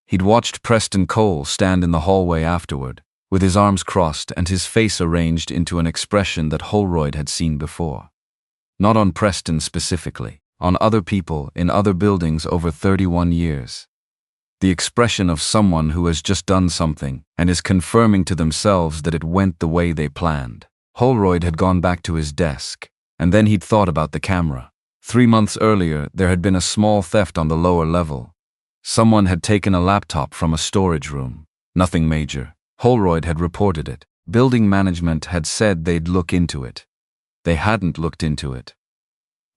He'd watched Preston Cole stand in the hallway afterward, with his arms crossed and his face arranged into an expression that Holroyd had seen before. Not on Preston specifically, on other people in other buildings over 31 years. The expression of someone who has just done something and is confirming to themselves that it went the way they planned. Holroyd had gone back to his desk, and then he'd thought about the camera. 3 months earlier, there had been a small theft on the lower level. Someone had taken a laptop from a storage room. Nothing major. Holroyd had reported it. Building management had said they'd look into it. They hadn't looked into it.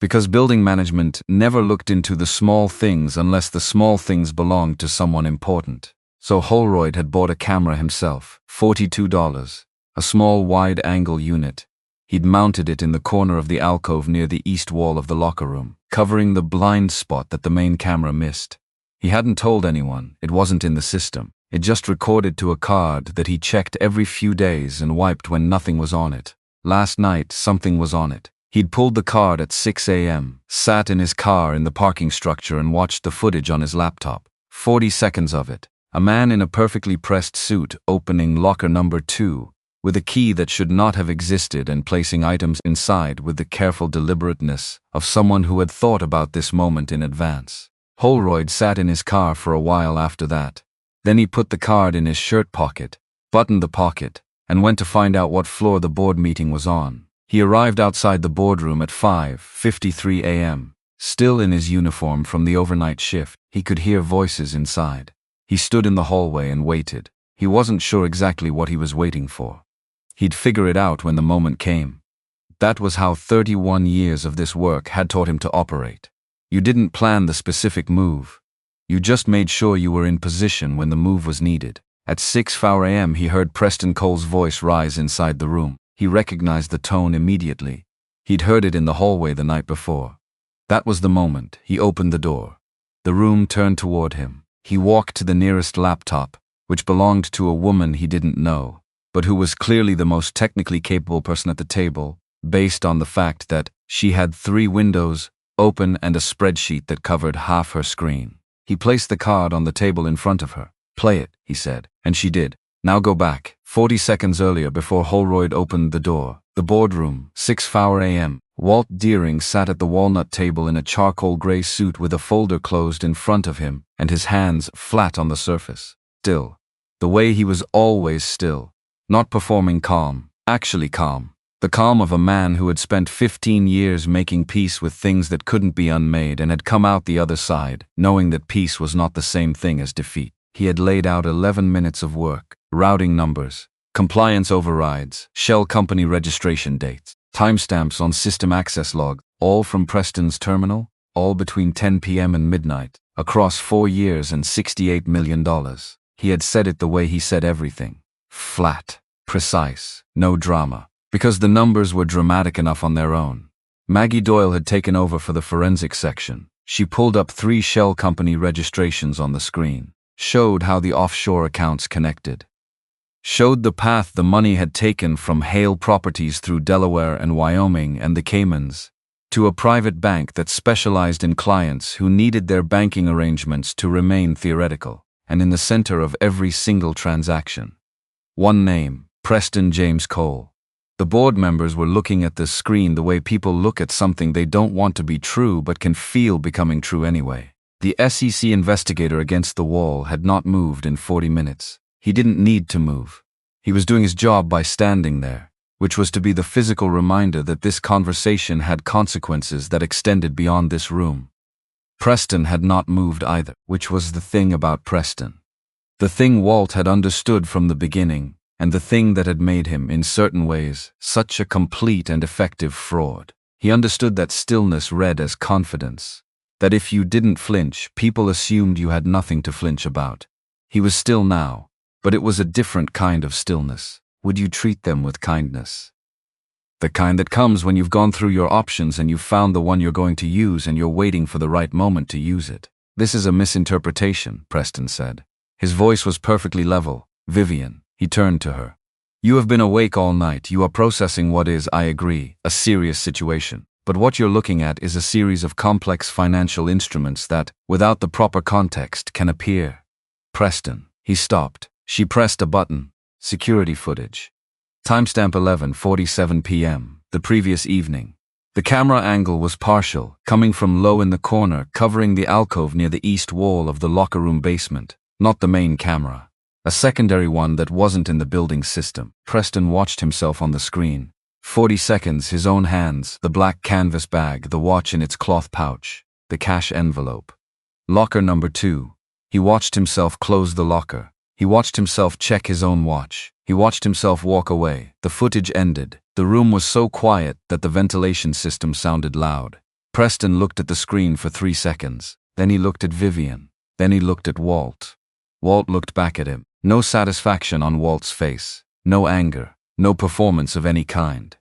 Because building management never looked into the small things unless the small things belonged to someone important. So Holroyd had bought a camera himself, $42, a small wide-angle unit. He'd mounted it in the corner of the alcove near the east wall of the locker room, covering the blind spot that the main camera missed. He hadn't told anyone, it wasn't in the system. It just recorded to a card that he checked every few days and wiped when nothing was on it. Last night, something was on it. He'd pulled the card at 6 a.m., sat in his car in the parking structure and watched the footage on his laptop. 40 seconds of it. A man in a perfectly pressed suit opening locker number 2 with a key that should not have existed and placing items inside with the careful deliberateness of someone who had thought about this moment in advance. Holroyd sat in his car for a while after that. Then he put the card in his shirt pocket, buttoned the pocket, and went to find out what floor the board meeting was on. He arrived outside the boardroom at 5:53 a.m. Still in his uniform from the overnight shift, he could hear voices inside. He stood in the hallway and waited. He wasn't sure exactly what he was waiting for. He'd figure it out when the moment came. That was how 31 years of this work had taught him to operate. You didn't plan the specific move. You just made sure you were in position when the move was needed. At 6:04 a.m. he heard Preston Cole's voice rise inside the room. He recognized the tone immediately. He'd heard it in the hallway the night before. That was the moment. He opened the door. The room turned toward him. He walked to the nearest laptop, which belonged to a woman he didn't know, but who was clearly the most technically capable person at the table, based on the fact that she had 3 windows open and a spreadsheet that covered half her screen. He placed the card on the table in front of her. "Play it," he said, and she did. "Now go back." 40 seconds earlier, before Holroyd opened the door. The boardroom, 6:04 a.m. Walt Deering sat at the walnut table in a charcoal gray suit with a folder closed in front of him and his hands flat on the surface. Still. The way he was always still. Not performing calm, actually calm. The calm of a man who had spent 15 years making peace with things that couldn't be unmade and had come out the other side, knowing that peace was not the same thing as defeat. He had laid out 11 minutes of work, routing numbers, compliance overrides, shell company registration dates, timestamps on system access log, all from Preston's terminal, all between 10 p.m. and midnight, across 4 years and $68 million. He had said it the way he said everything. Flat, precise, no drama. Because the numbers were dramatic enough on their own. Maggie Doyle had taken over for the forensics section. She pulled up 3 shell company registrations on the screen. Showed how the offshore accounts connected. Showed the path the money had taken from Hale properties through Delaware and Wyoming and the Caymans, to a private bank that specialized in clients who needed their banking arrangements to remain theoretical, and in the center of every single transaction. One name, Preston James Cole. The board members were looking at the screen the way people look at something they don't want to be true but can feel becoming true anyway. The SEC investigator against the wall had not moved in 40 minutes. He didn't need to move. He was doing his job by standing there, which was to be the physical reminder that this conversation had consequences that extended beyond this room. Preston had not moved either, which was the thing about Preston. The thing Walt had understood from the beginning, and the thing that had made him, in certain ways, such a complete and effective fraud. He understood that stillness read as confidence. That if you didn't flinch, people assumed you had nothing to flinch about. He was still now, but it was a different kind of stillness. Would you treat them with kindness? The kind that comes when you've gone through your options and you've found the one you're going to use and you're waiting for the right moment to use it. "This is a misinterpretation," Preston said. His voice was perfectly level. "Vivian," he turned to her. "You have been awake all night. You are processing what is, I agree, a serious situation. But what you're looking at is a series of complex financial instruments that, without the proper context, can appear." Preston. He stopped. She pressed a button. Security footage. Timestamp 11:47 p.m., the previous evening. The camera angle was partial, coming from low in the corner, covering the alcove near the east wall of the locker room basement, not the main camera. A secondary one that wasn't in the building system. Preston watched himself on the screen. 40 seconds, his own hands, the black canvas bag, the watch in its cloth pouch, the cash envelope. Locker number 2. He watched himself close the locker. He watched himself check his own watch. He watched himself walk away. The footage ended. The room was so quiet that the ventilation system sounded loud. Preston looked at the screen for 3 seconds. Then he looked at Vivian. Then he looked at Walt. Walt looked back at him. No satisfaction on Walt's face. No anger. No performance of any kind.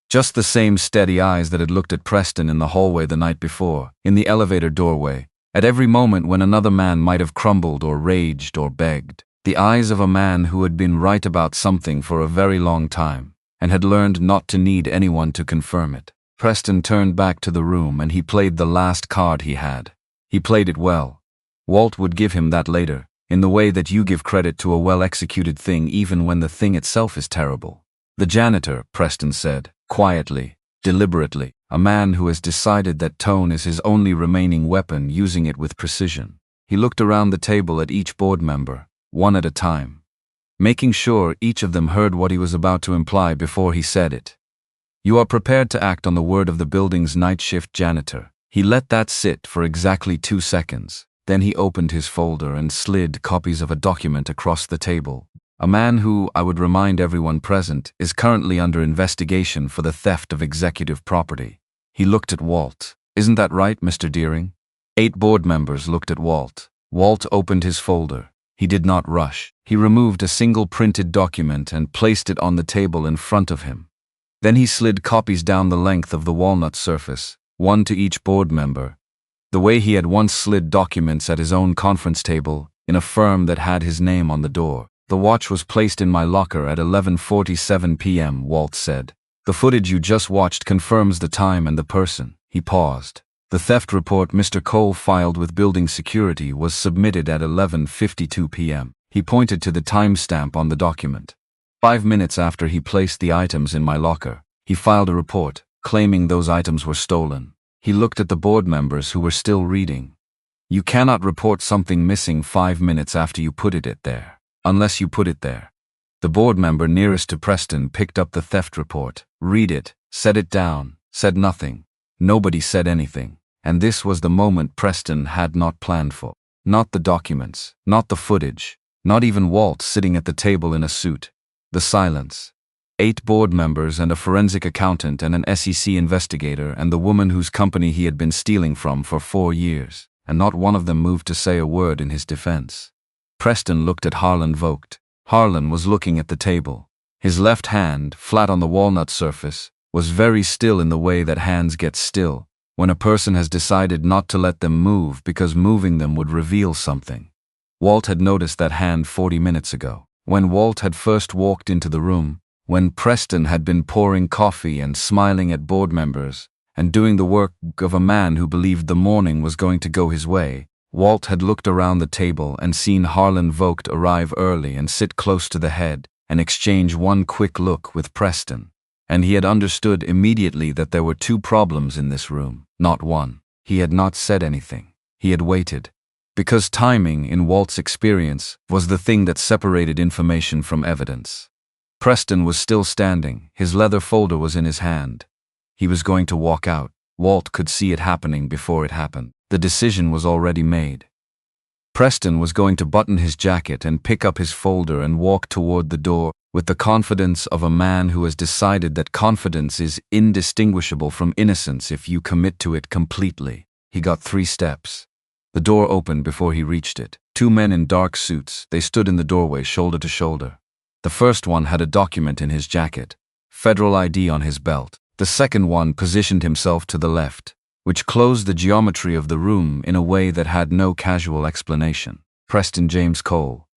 Just the same steady eyes that had looked at Preston in the hallway the night before, in the elevator doorway, at every moment when another man might have crumbled or raged or begged. The eyes of a man who had been right about something for a very long time, and had learned not to need anyone to confirm it. Preston turned back to the room and he played the last card he had. He played it well. Walt would give him that later, in the way that you give credit to a well-executed thing even when the thing itself is terrible. "The janitor," Preston said, quietly, deliberately, a man who has decided that tone is his only remaining weapon, using it with precision. He looked around the table at each board member, one at a time, making sure each of them heard what he was about to imply before he said it. You are prepared to act on the word of the building's night shift janitor. He let that sit for exactly 2 seconds. Then he opened his folder and slid copies of a document across the table. A man who, I would remind everyone present, is currently under investigation for the theft of executive property. He looked at Walt. Isn't that right, Mr. Deering? 8 board members looked at Walt. Walt opened his folder. He did not rush. He removed a single printed document and placed it on the table in front of him. Then he slid copies down the length of the walnut surface, one to each board member, the way he had once slid documents at his own conference table in a firm that had his name on the door. The watch was placed in my locker at 11:47 p.m., Walt said. The footage you just watched confirms the time and the person. He paused. The theft report Mr. Cole filed with building security was submitted at 11:52 p.m. He pointed to the timestamp on the document. 5 minutes after he placed the items in my locker, he filed a report, claiming those items were stolen. He looked at the board members who were still reading. You cannot report something missing 5 minutes after you put it there, unless you put it there. The board member nearest to Preston picked up the theft report, read it, set it down, said nothing. Nobody said anything, and this was the moment Preston had not planned for. Not the documents, not the footage, not even Walt sitting at the table in a suit. The silence. 8 board members and a forensic accountant and an SEC investigator and the woman whose company he had been stealing from for 4 years, and not one of them moved to say a word in his defense. Preston looked at Harlan Vogt. Harlan was looking at the table. His left hand, flat on the walnut surface, was very still in the way that hands get still when a person has decided not to let them move because moving them would reveal something. Walt had noticed that hand 40 minutes ago. When Walt had first walked into the room, when Preston had been pouring coffee and smiling at board members and doing the work of a man who believed the morning was going to go his way, Walt had looked around the table and seen Harlan Vogt arrive early and sit close to the head and exchange one quick look with Preston. And he had understood immediately that there were 2 problems in this room, not one. He had not said anything. He had waited. Because timing, in Walt's experience, was the thing that separated information from evidence. Preston was still standing. His leather folder was in his hand. He was going to walk out. Walt could see it happening before it happened. The decision was already made. Preston was going to button his jacket and pick up his folder and walk toward the door with the confidence of a man who has decided that confidence is indistinguishable from innocence if you commit to it completely. He got 3 steps. The door opened before he reached it. 2 men in dark suits, they stood in the doorway shoulder to shoulder. The first one had a document in his jacket, federal ID on his belt. The second one positioned himself to the left, which closed the geometry of the room in a way that had no casual explanation. Preston James Cole.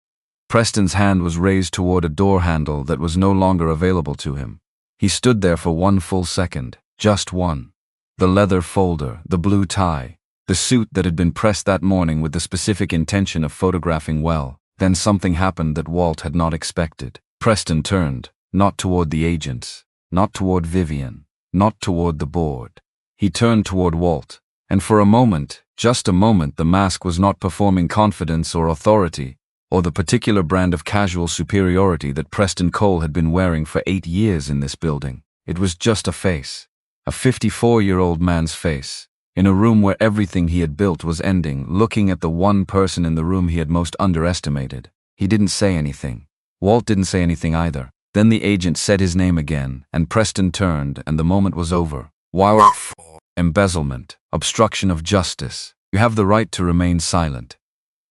Preston's hand was raised toward a door handle that was no longer available to him. He stood there for 1 full second, just one. The leather folder, the blue tie, the suit that had been pressed that morning with the specific intention of photographing well. Then something happened that Walt had not expected. Preston turned, not toward the agents, not toward Vivian, not toward the board. He turned toward Walt, and for a moment, just a moment, the mask was not performing confidence or authority, or the particular brand of casual superiority that Preston Cole had been wearing for 8 years in this building. It was just a face. A 54-year-old man's face. In a room where everything he had built was ending, looking at the one person in the room he had most underestimated. He didn't say anything. Walt didn't say anything either. Then the agent said his name again, and Preston turned, and the moment was over. Wire embezzlement, obstruction of justice. You have the right to remain silent.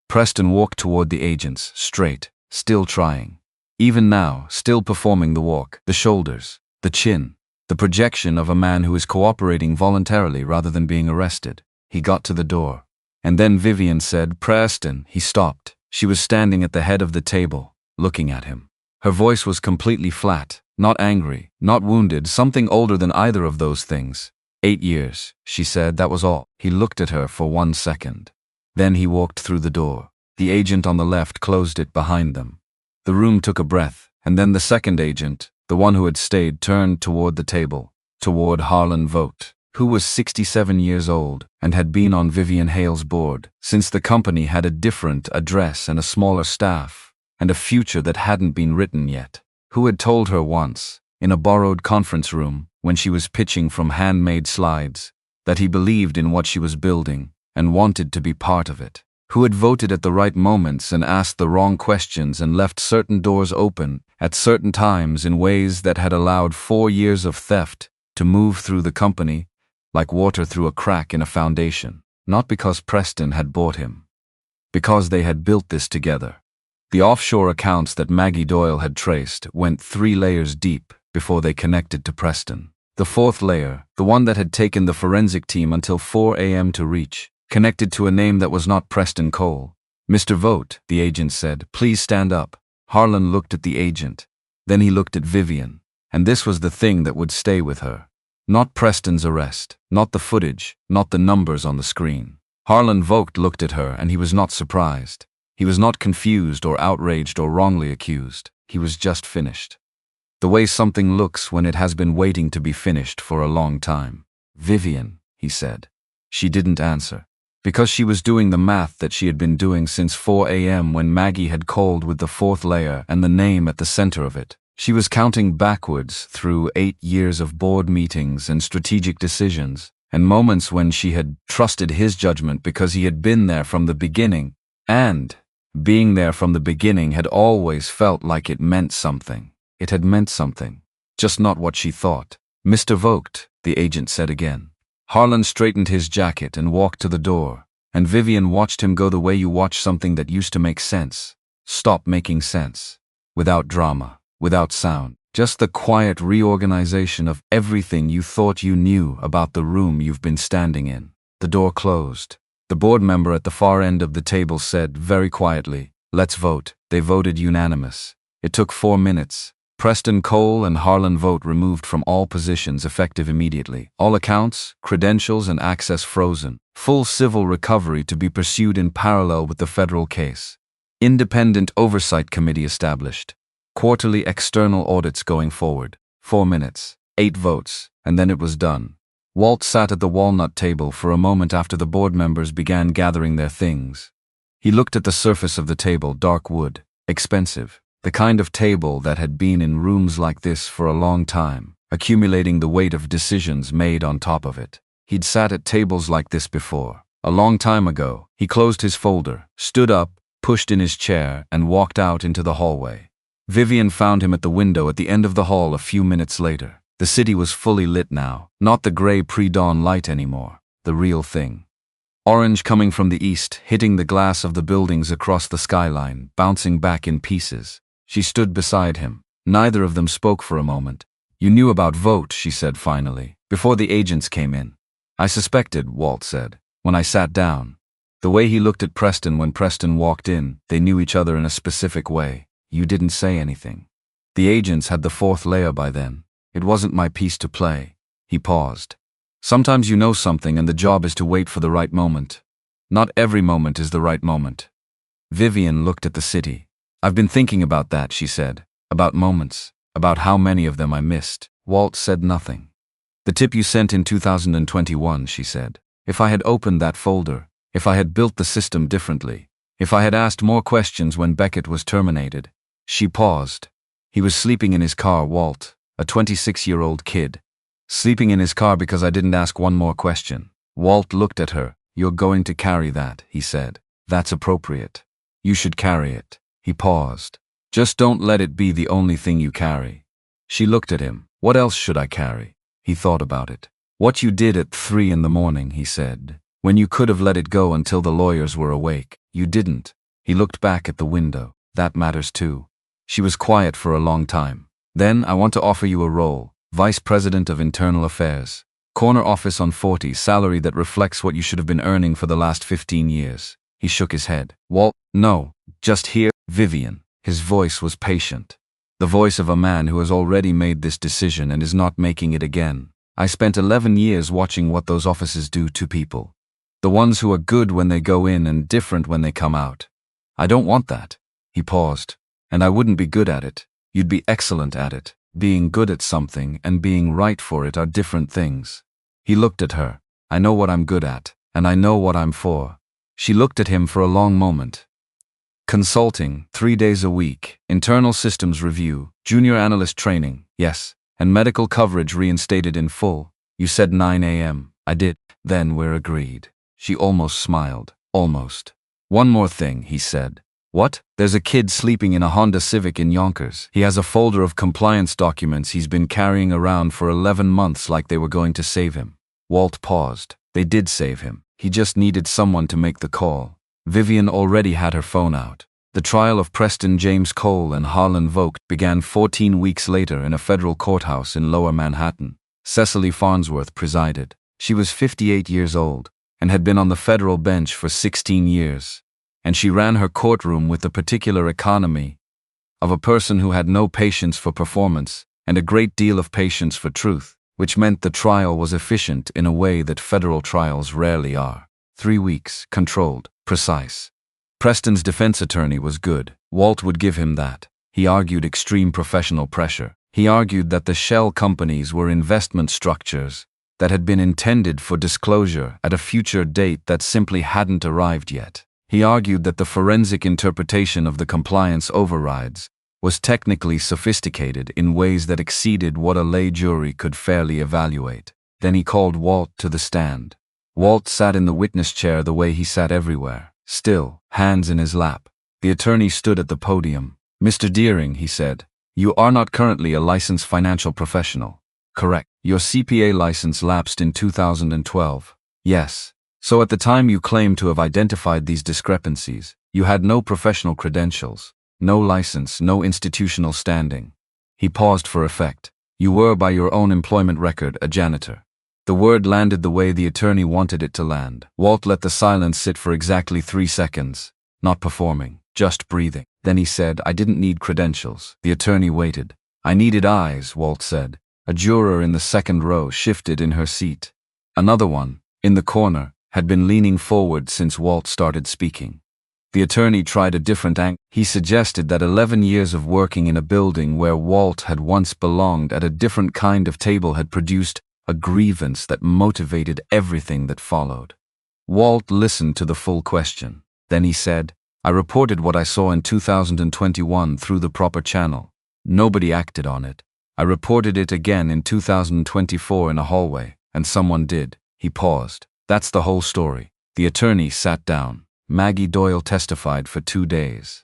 Preston walked toward the agents, straight, still trying. Even now, still performing the walk, the shoulders, the chin. The projection of a man who is cooperating voluntarily rather than being arrested. He got to the door. And then Vivian said, "Preston." He stopped. She was standing at the head of the table, looking at him. Her voice was completely flat, not angry, not wounded, something older than either of those things. 8 years, she said, that was all. He looked at her for 1 second. Then he walked through the door. The agent on the left closed it behind them. The room took a breath, and then the second agent, the one who had stayed, turned toward the table, toward Harlan Vogt, who was 67 years old and had been on Vivian Hale's board since the company had a different address and a smaller staff and a future that hadn't been written yet, who had told her once, in a borrowed conference room, when she was pitching from handmade slides, that he believed in what she was building and wanted to be part of it, who had voted at the right moments and asked the wrong questions and left certain doors open at certain times in ways that had allowed 4 years of theft to move through the company like water through a crack in a foundation, not because Preston had bought him, because they had built this together. The offshore accounts that Maggie Doyle had traced went 3 layers deep before they connected to Preston. The 4th layer, the one that had taken the forensic team until 4 a.m. to reach, connected to a name that was not Preston Cole. "Mr. Vogt," the agent said, "please stand up." Harlan looked at the agent. Then he looked at Vivian. And this was the thing that would stay with her. Not Preston's arrest, not the footage, not the numbers on the screen. Harlan Vogt looked at her and he was not surprised. He was not confused or outraged or wrongly accused. He was just finished. The way something looks when it has been waiting to be finished for a long time. "Vivian," he said. She didn't answer. Because she was doing the math that she had been doing since 4 a.m. when Maggie had called with the 4th layer and the name at the center of it. She was counting backwards through 8 years of board meetings and strategic decisions, and moments when she had trusted his judgment because he had been there from the beginning, and being there from the beginning had always felt like it meant something. It had meant something, just not what she thought. "Mr. Vogt," the agent said again. Harlan straightened his jacket and walked to the door, and Vivian watched him go the way you watch something that used to make sense. Stop making sense. Without drama, without sound, just the quiet reorganization of everything you thought you knew about the room you've been standing in. The door closed. The board member at the far end of the table said very quietly, "Let's vote." They voted unanimous. It took 4 minutes. Preston Cole and Harlan Vogt removed from all positions effective immediately. All accounts, credentials, and access frozen. Full civil recovery to be pursued in parallel with the federal case. Independent oversight committee established. Quarterly external audits going forward. 4 minutes. 8 votes, and then it was done. Walt sat at the walnut table for a moment after the board members began gathering their things. He looked at the surface of the table, dark wood, expensive. The kind of table that had been in rooms like this for a long time, accumulating the weight of decisions made on top of it. He'd sat at tables like this before. A long time ago, he closed his folder, stood up, pushed in his chair, and walked out into the hallway. Vivian found him at the window at the end of the hall a few minutes later. The city was fully lit now, not the gray pre-dawn light anymore, the real thing. Orange coming from the east, hitting the glass of the buildings across the skyline, bouncing back in pieces. She stood beside him. Neither of them spoke for a moment. "You knew about Vogt," she said finally, "before the agents came in." "I suspected," Walt said, "when I sat down." The way he looked at Preston when Preston walked in, they knew each other in a specific way. "You didn't say anything." "The agents had the 4th layer by then. It wasn't my piece to play." He paused. "Sometimes you know something and the job is to wait for the right moment. Not every moment is the right moment." Vivian looked at the city. "I've been thinking about that," she said. "About moments. About how many of them I missed." Walt said nothing. "The tip you sent in 2021, she said. "If I had opened that folder, if I had built the system differently, if I had asked more questions when Beckett was terminated." She paused. "He was sleeping in his car, Walt, a 26-year-old kid. Sleeping in his car because I didn't ask one more question." Walt looked at her. "You're going to carry that," he said. "That's appropriate. You should carry it." He paused. "Just don't let it be the only thing you carry." She looked at him. "What else should I carry?" He thought about it. "What you did at 3 in the morning, he said. "When you could have let it go until the lawyers were awake. You didn't." He looked back at the window. "That matters too." She was quiet for a long time. "Then I want to offer you a role. Vice President of Internal Affairs. Corner office on 40, salary that reflects what you should have been earning for the last 15 years. He shook his head. "Walt, no, just here." "Vivian." His voice was patient. The voice of a man who has already made this decision and is not making it again. "I spent 11 years watching what those offices do to people. The ones who are good when they go in and different when they come out. I don't want that." He paused. "And I wouldn't be good at it. You'd be excellent at it. Being good at something and being right for it are different things." He looked at her. "I know what I'm good at, and I know what I'm for." She looked at him for a long moment. "Consulting, 3 days a week, internal systems review, junior analyst training, yes." and medical coverage reinstated in full. You said 9 a.m. I did. Then we're agreed. She almost smiled. Almost. One more thing, he said. What? There's a kid sleeping in a Honda Civic in Yonkers. He has a folder of compliance documents he's been carrying around for 11 months like they were going to save him. Walt paused. They did save him. He just needed someone to make the call. Vivian already had her phone out. The trial of Preston James Cole and Harlan Vogt began 14 weeks later in a federal courthouse in Lower Manhattan. Cecily Farnsworth presided. She was 58 years old and had been on the federal bench for 16 years. And she ran her courtroom with the particular economy of a person who had no patience for performance and a great deal of patience for truth, which meant the trial was efficient in a way that federal trials rarely are. 3 weeks, controlled, precise. Preston's defense attorney was good. Walt would give him that. He argued extreme professional pressure. He argued that the shell companies were investment structures that had been intended for disclosure at a future date that simply hadn't arrived yet. He argued that the forensic interpretation of the compliance overrides was technically sophisticated in ways that exceeded what a lay jury could fairly evaluate. Then he called Walt to the stand. Walt sat in the witness chair the way he sat everywhere, still, hands in his lap. The attorney stood at the podium. Mr. Deering, he said, you are not currently a licensed financial professional. Correct. Your CPA license lapsed in 2012. Yes. So at the time you claim to have identified these discrepancies, you had no professional credentials, no license, no institutional standing. He paused for effect. You were, by your own employment record, a janitor. The word landed the way the attorney wanted it to land. Walt let the silence sit for exactly 3 seconds, not performing, just breathing. Then he said, I didn't need credentials. The attorney waited. I needed eyes, Walt said. A juror in the second row shifted in her seat. Another one, in the corner, had been leaning forward since Walt started speaking. The attorney tried a different angle. He suggested that 11 years of working in a building where Walt had once belonged at a different kind of table had produced a grievance that motivated everything that followed. Walt listened to the full question. Then he said, I reported what I saw in 2021 through the proper channel. Nobody acted on it. I reported it again in 2024 in a hallway, and someone did. He paused. That's the whole story. The attorney sat down. Maggie Doyle testified for 2 days.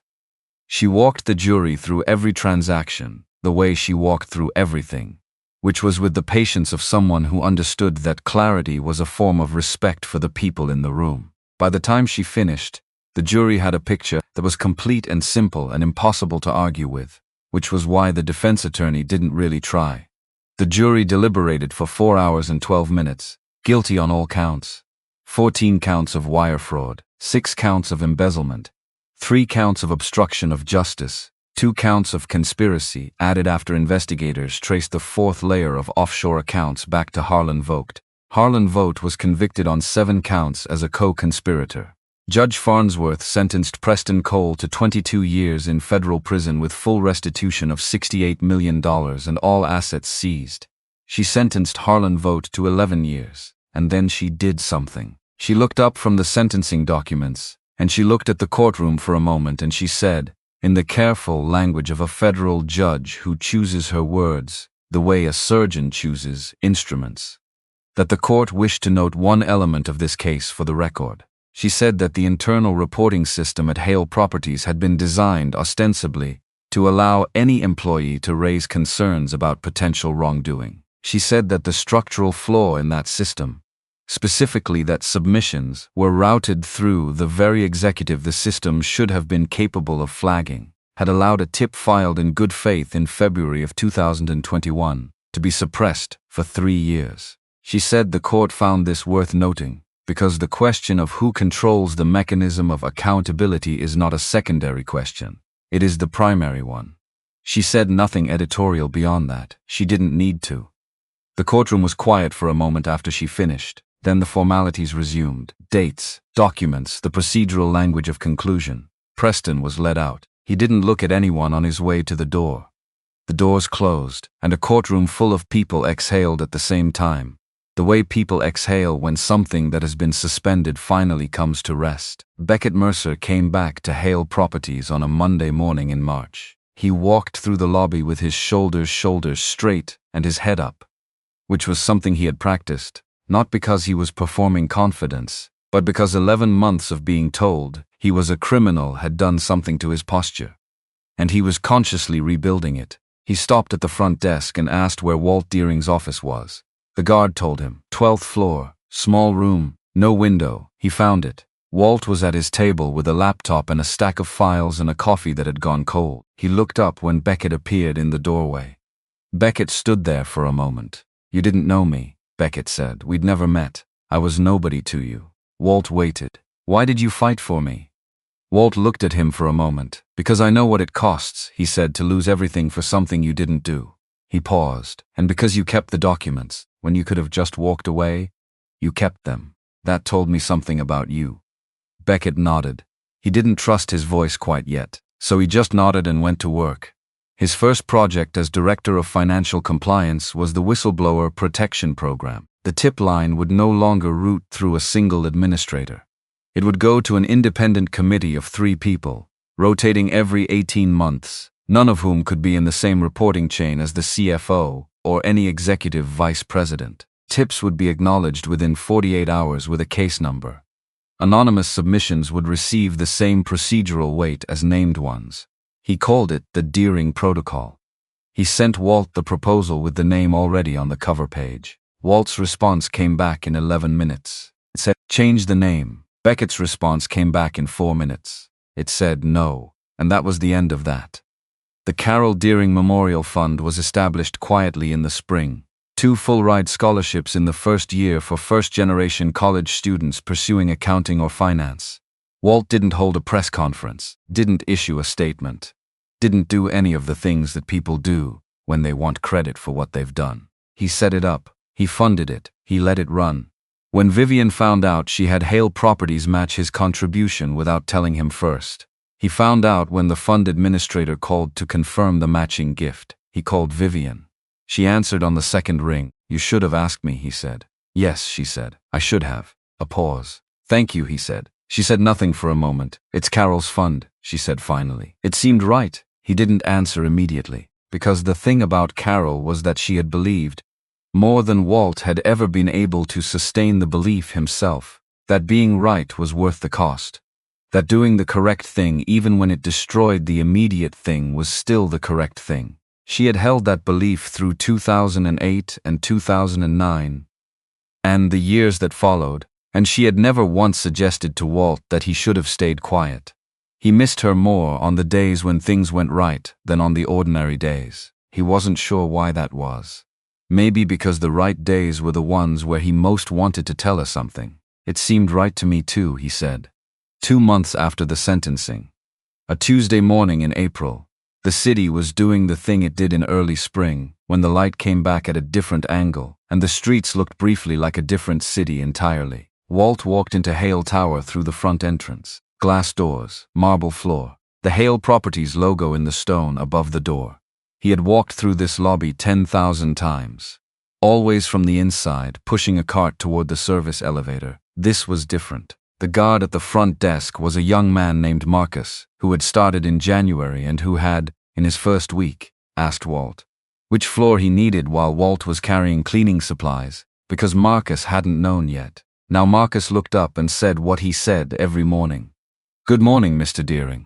She walked the jury through every transaction, the way she walked through everything, which was with the patience of someone who understood that clarity was a form of respect for the people in the room. By the time she finished, the jury had a picture that was complete and simple and impossible to argue with, which was why the defense attorney didn't really try. The jury deliberated for 4 hours and 12 minutes. Guilty on all counts. 14 counts of wire fraud, 6 counts of embezzlement, 3 counts of obstruction of justice, 2 counts of conspiracy added after investigators traced the 4th layer of offshore accounts back to Harlan Vogt. Harlan Vogt was convicted on 7 counts as a co-conspirator. Judge Farnsworth sentenced Preston Cole to 22 years in federal prison with full restitution of $68 million and all assets seized. She sentenced Harlan Vogt to 11 years, and then she did something. She looked up from the sentencing documents, and she looked at the courtroom for a moment, and she said, in the careful language of a federal judge who chooses her words, the way a surgeon chooses instruments, that the court wished to note one element of this case for the record. She said that the internal reporting system at Hale Properties had been designed ostensibly to allow any employee to raise concerns about potential wrongdoing. She said that the structural flaw in that system, specifically that submissions were routed through the very executive the system should have been capable of flagging, had allowed a tip filed in good faith in February of 2021 to be suppressed for 3 years. She said the court found this worth noting, because the question of who controls the mechanism of accountability is not a secondary question. It is the primary one. She said nothing editorial beyond that. She didn't need to. The courtroom was quiet for a moment after she finished. Then the formalities resumed. Dates, documents, the procedural language of conclusion. Preston was led out. He didn't look at anyone on his way to the door. The doors closed, and a courtroom full of people exhaled at the same time. The way people exhale when something that has been suspended finally comes to rest. Beckett Mercer came back to Hale Properties on a Monday morning in March. He walked through the lobby with his shoulders straight, and his head up, which was something he had practiced, not because he was performing confidence, but because 11 months of being told he was a criminal had done something to his posture. And he was consciously rebuilding it. He stopped at the front desk and asked where Walt Deering's office was. The guard told him, 12th floor, small room, no window. He found it. Walt was at his table with a laptop and a stack of files and a coffee that had gone cold. He looked up when Beckett appeared in the doorway. Beckett stood there for a moment. "You didn't know me," Beckett said. "We'd never met. I was nobody to you." Walt waited. "Why did you fight for me?" Walt looked at him for a moment. "Because I know what it costs," he said, "to lose everything for something you didn't do." He paused. "And because you kept the documents, when you could have just walked away, you kept them. That told me something about you." Beckett nodded. He didn't trust his voice quite yet, so he just nodded and went to work. His first project as Director of Financial Compliance was the Whistleblower Protection Program. The tip line would no longer route through a single administrator. It would go to an independent committee of 3 people, rotating every 18 months, none of whom could be in the same reporting chain as the CFO or any executive vice president. Tips would be acknowledged within 48 hours with a case number. Anonymous submissions would receive the same procedural weight as named ones. He called it the Deering Protocol. He sent Walt the proposal with the name already on the cover page. Walt's response came back in 11 minutes. It said, "Change the name." Beckett's response came back in 4 minutes. It said no, and that was the end of that. The Carol Deering Memorial Fund was established quietly in the spring. 2 full-ride scholarships in the first year for first-generation college students pursuing accounting or finance. Walt didn't hold a press conference, didn't issue a statement, didn't do any of the things that people do when they want credit for what they've done. He set it up, he funded it, he let it run. When Vivian found out she had Hale Properties match his contribution without telling him first. He found out when the fund administrator called to confirm the matching gift. He called Vivian. She answered on the second ring. "You should have asked me," he said. "Yes," she said. "I should have." A pause. "Thank you," he said. She said nothing for a moment. "It's Carol's fund," she said finally. It seemed right. He didn't answer immediately, because the thing about Carol was that she had believed, more than Walt had ever been able to sustain the belief himself, that being right was worth the cost. That doing the correct thing even when it destroyed the immediate thing was still the correct thing. She had held that belief through 2008 and 2009, and the years that followed, and she had never once suggested to Walt that he should have stayed quiet. He missed her more on the days when things went right than on the ordinary days. He wasn't sure why that was. Maybe because the right days were the ones where he most wanted to tell her something. "It seemed right to me too," he said. 2 months after the sentencing. A Tuesday morning in April. The city was doing the thing it did in early spring, when the light came back at a different angle, and the streets looked briefly like a different city entirely. Walt walked into Hale Tower through the front entrance. Glass doors, marble floor, the Hale Properties logo in the stone above the door. He had walked through this lobby 10,000 times. Always from the inside, pushing a cart toward the service elevator. This was different. The guard at the front desk was a young man named Marcus, who had started in January and who had, in his first week, asked Walt which floor he needed while Walt was carrying cleaning supplies, because Marcus hadn't known yet. Now Marcus looked up and said what he said every morning. "Good morning, Mr. Deering."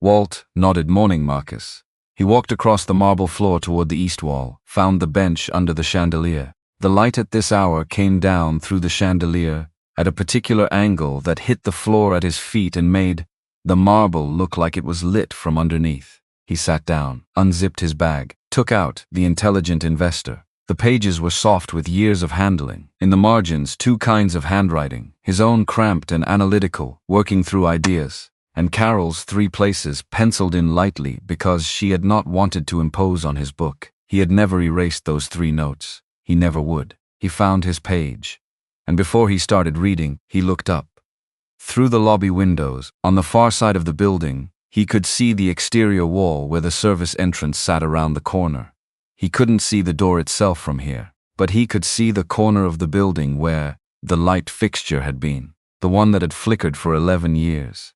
Walt nodded. "Morning, Marcus." He walked across the marble floor toward the east wall, found the bench under the chandelier. The light at this hour came down through the chandelier at a particular angle that hit the floor at his feet and made the marble look like it was lit from underneath. He sat down, unzipped his bag, took out The Intelligent Investor. The pages were soft with years of handling. In the margins, 2 kinds of handwriting, his own cramped and analytical, working through ideas, and Carol's 3 places penciled in lightly because she had not wanted to impose on his book. He had never erased those 3 notes. He never would. He found his page. And before he started reading, he looked up. Through the lobby windows, on the far side of the building, he could see the exterior wall where the service entrance sat around the corner. He couldn't see the door itself from here, but he could see the corner of the building where the light fixture had been, the one that had flickered for 11 years.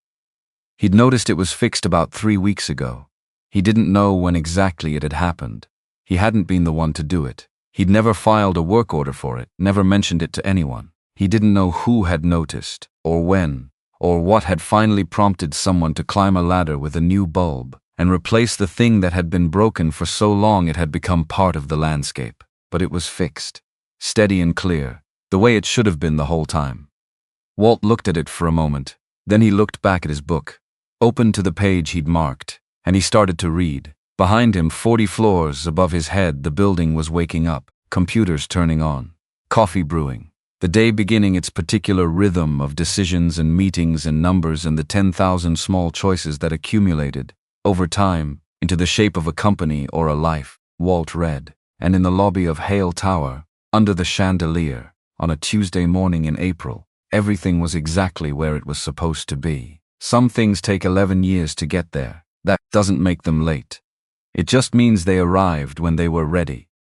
He'd noticed it was fixed about 3 weeks ago. He didn't know when exactly it had happened. He hadn't been the one to do it. He'd never filed a work order for it, never mentioned it to anyone. He didn't know who had noticed, or when, or what had finally prompted someone to climb a ladder with a new bulb and replace the thing that had been broken for so long it had become part of the landscape. But it was fixed, steady and clear, the way it should have been the whole time. Walt looked at it for a moment. Then he looked back at his book, opened to the page he'd marked, and he started to read. Behind him, 40 floors above his head, the building was waking up, computers turning on, coffee brewing, the day beginning its particular rhythm of decisions and meetings and numbers and the 10,000 small choices that accumulated, over time, into the shape of a company or a life. Walt read, and in the lobby of Hale Tower, under the chandelier, on a Tuesday morning in April, everything was exactly where it was supposed to be. Some things take 11 years to get there. That doesn't make them late. It just means they arrived when they were ready.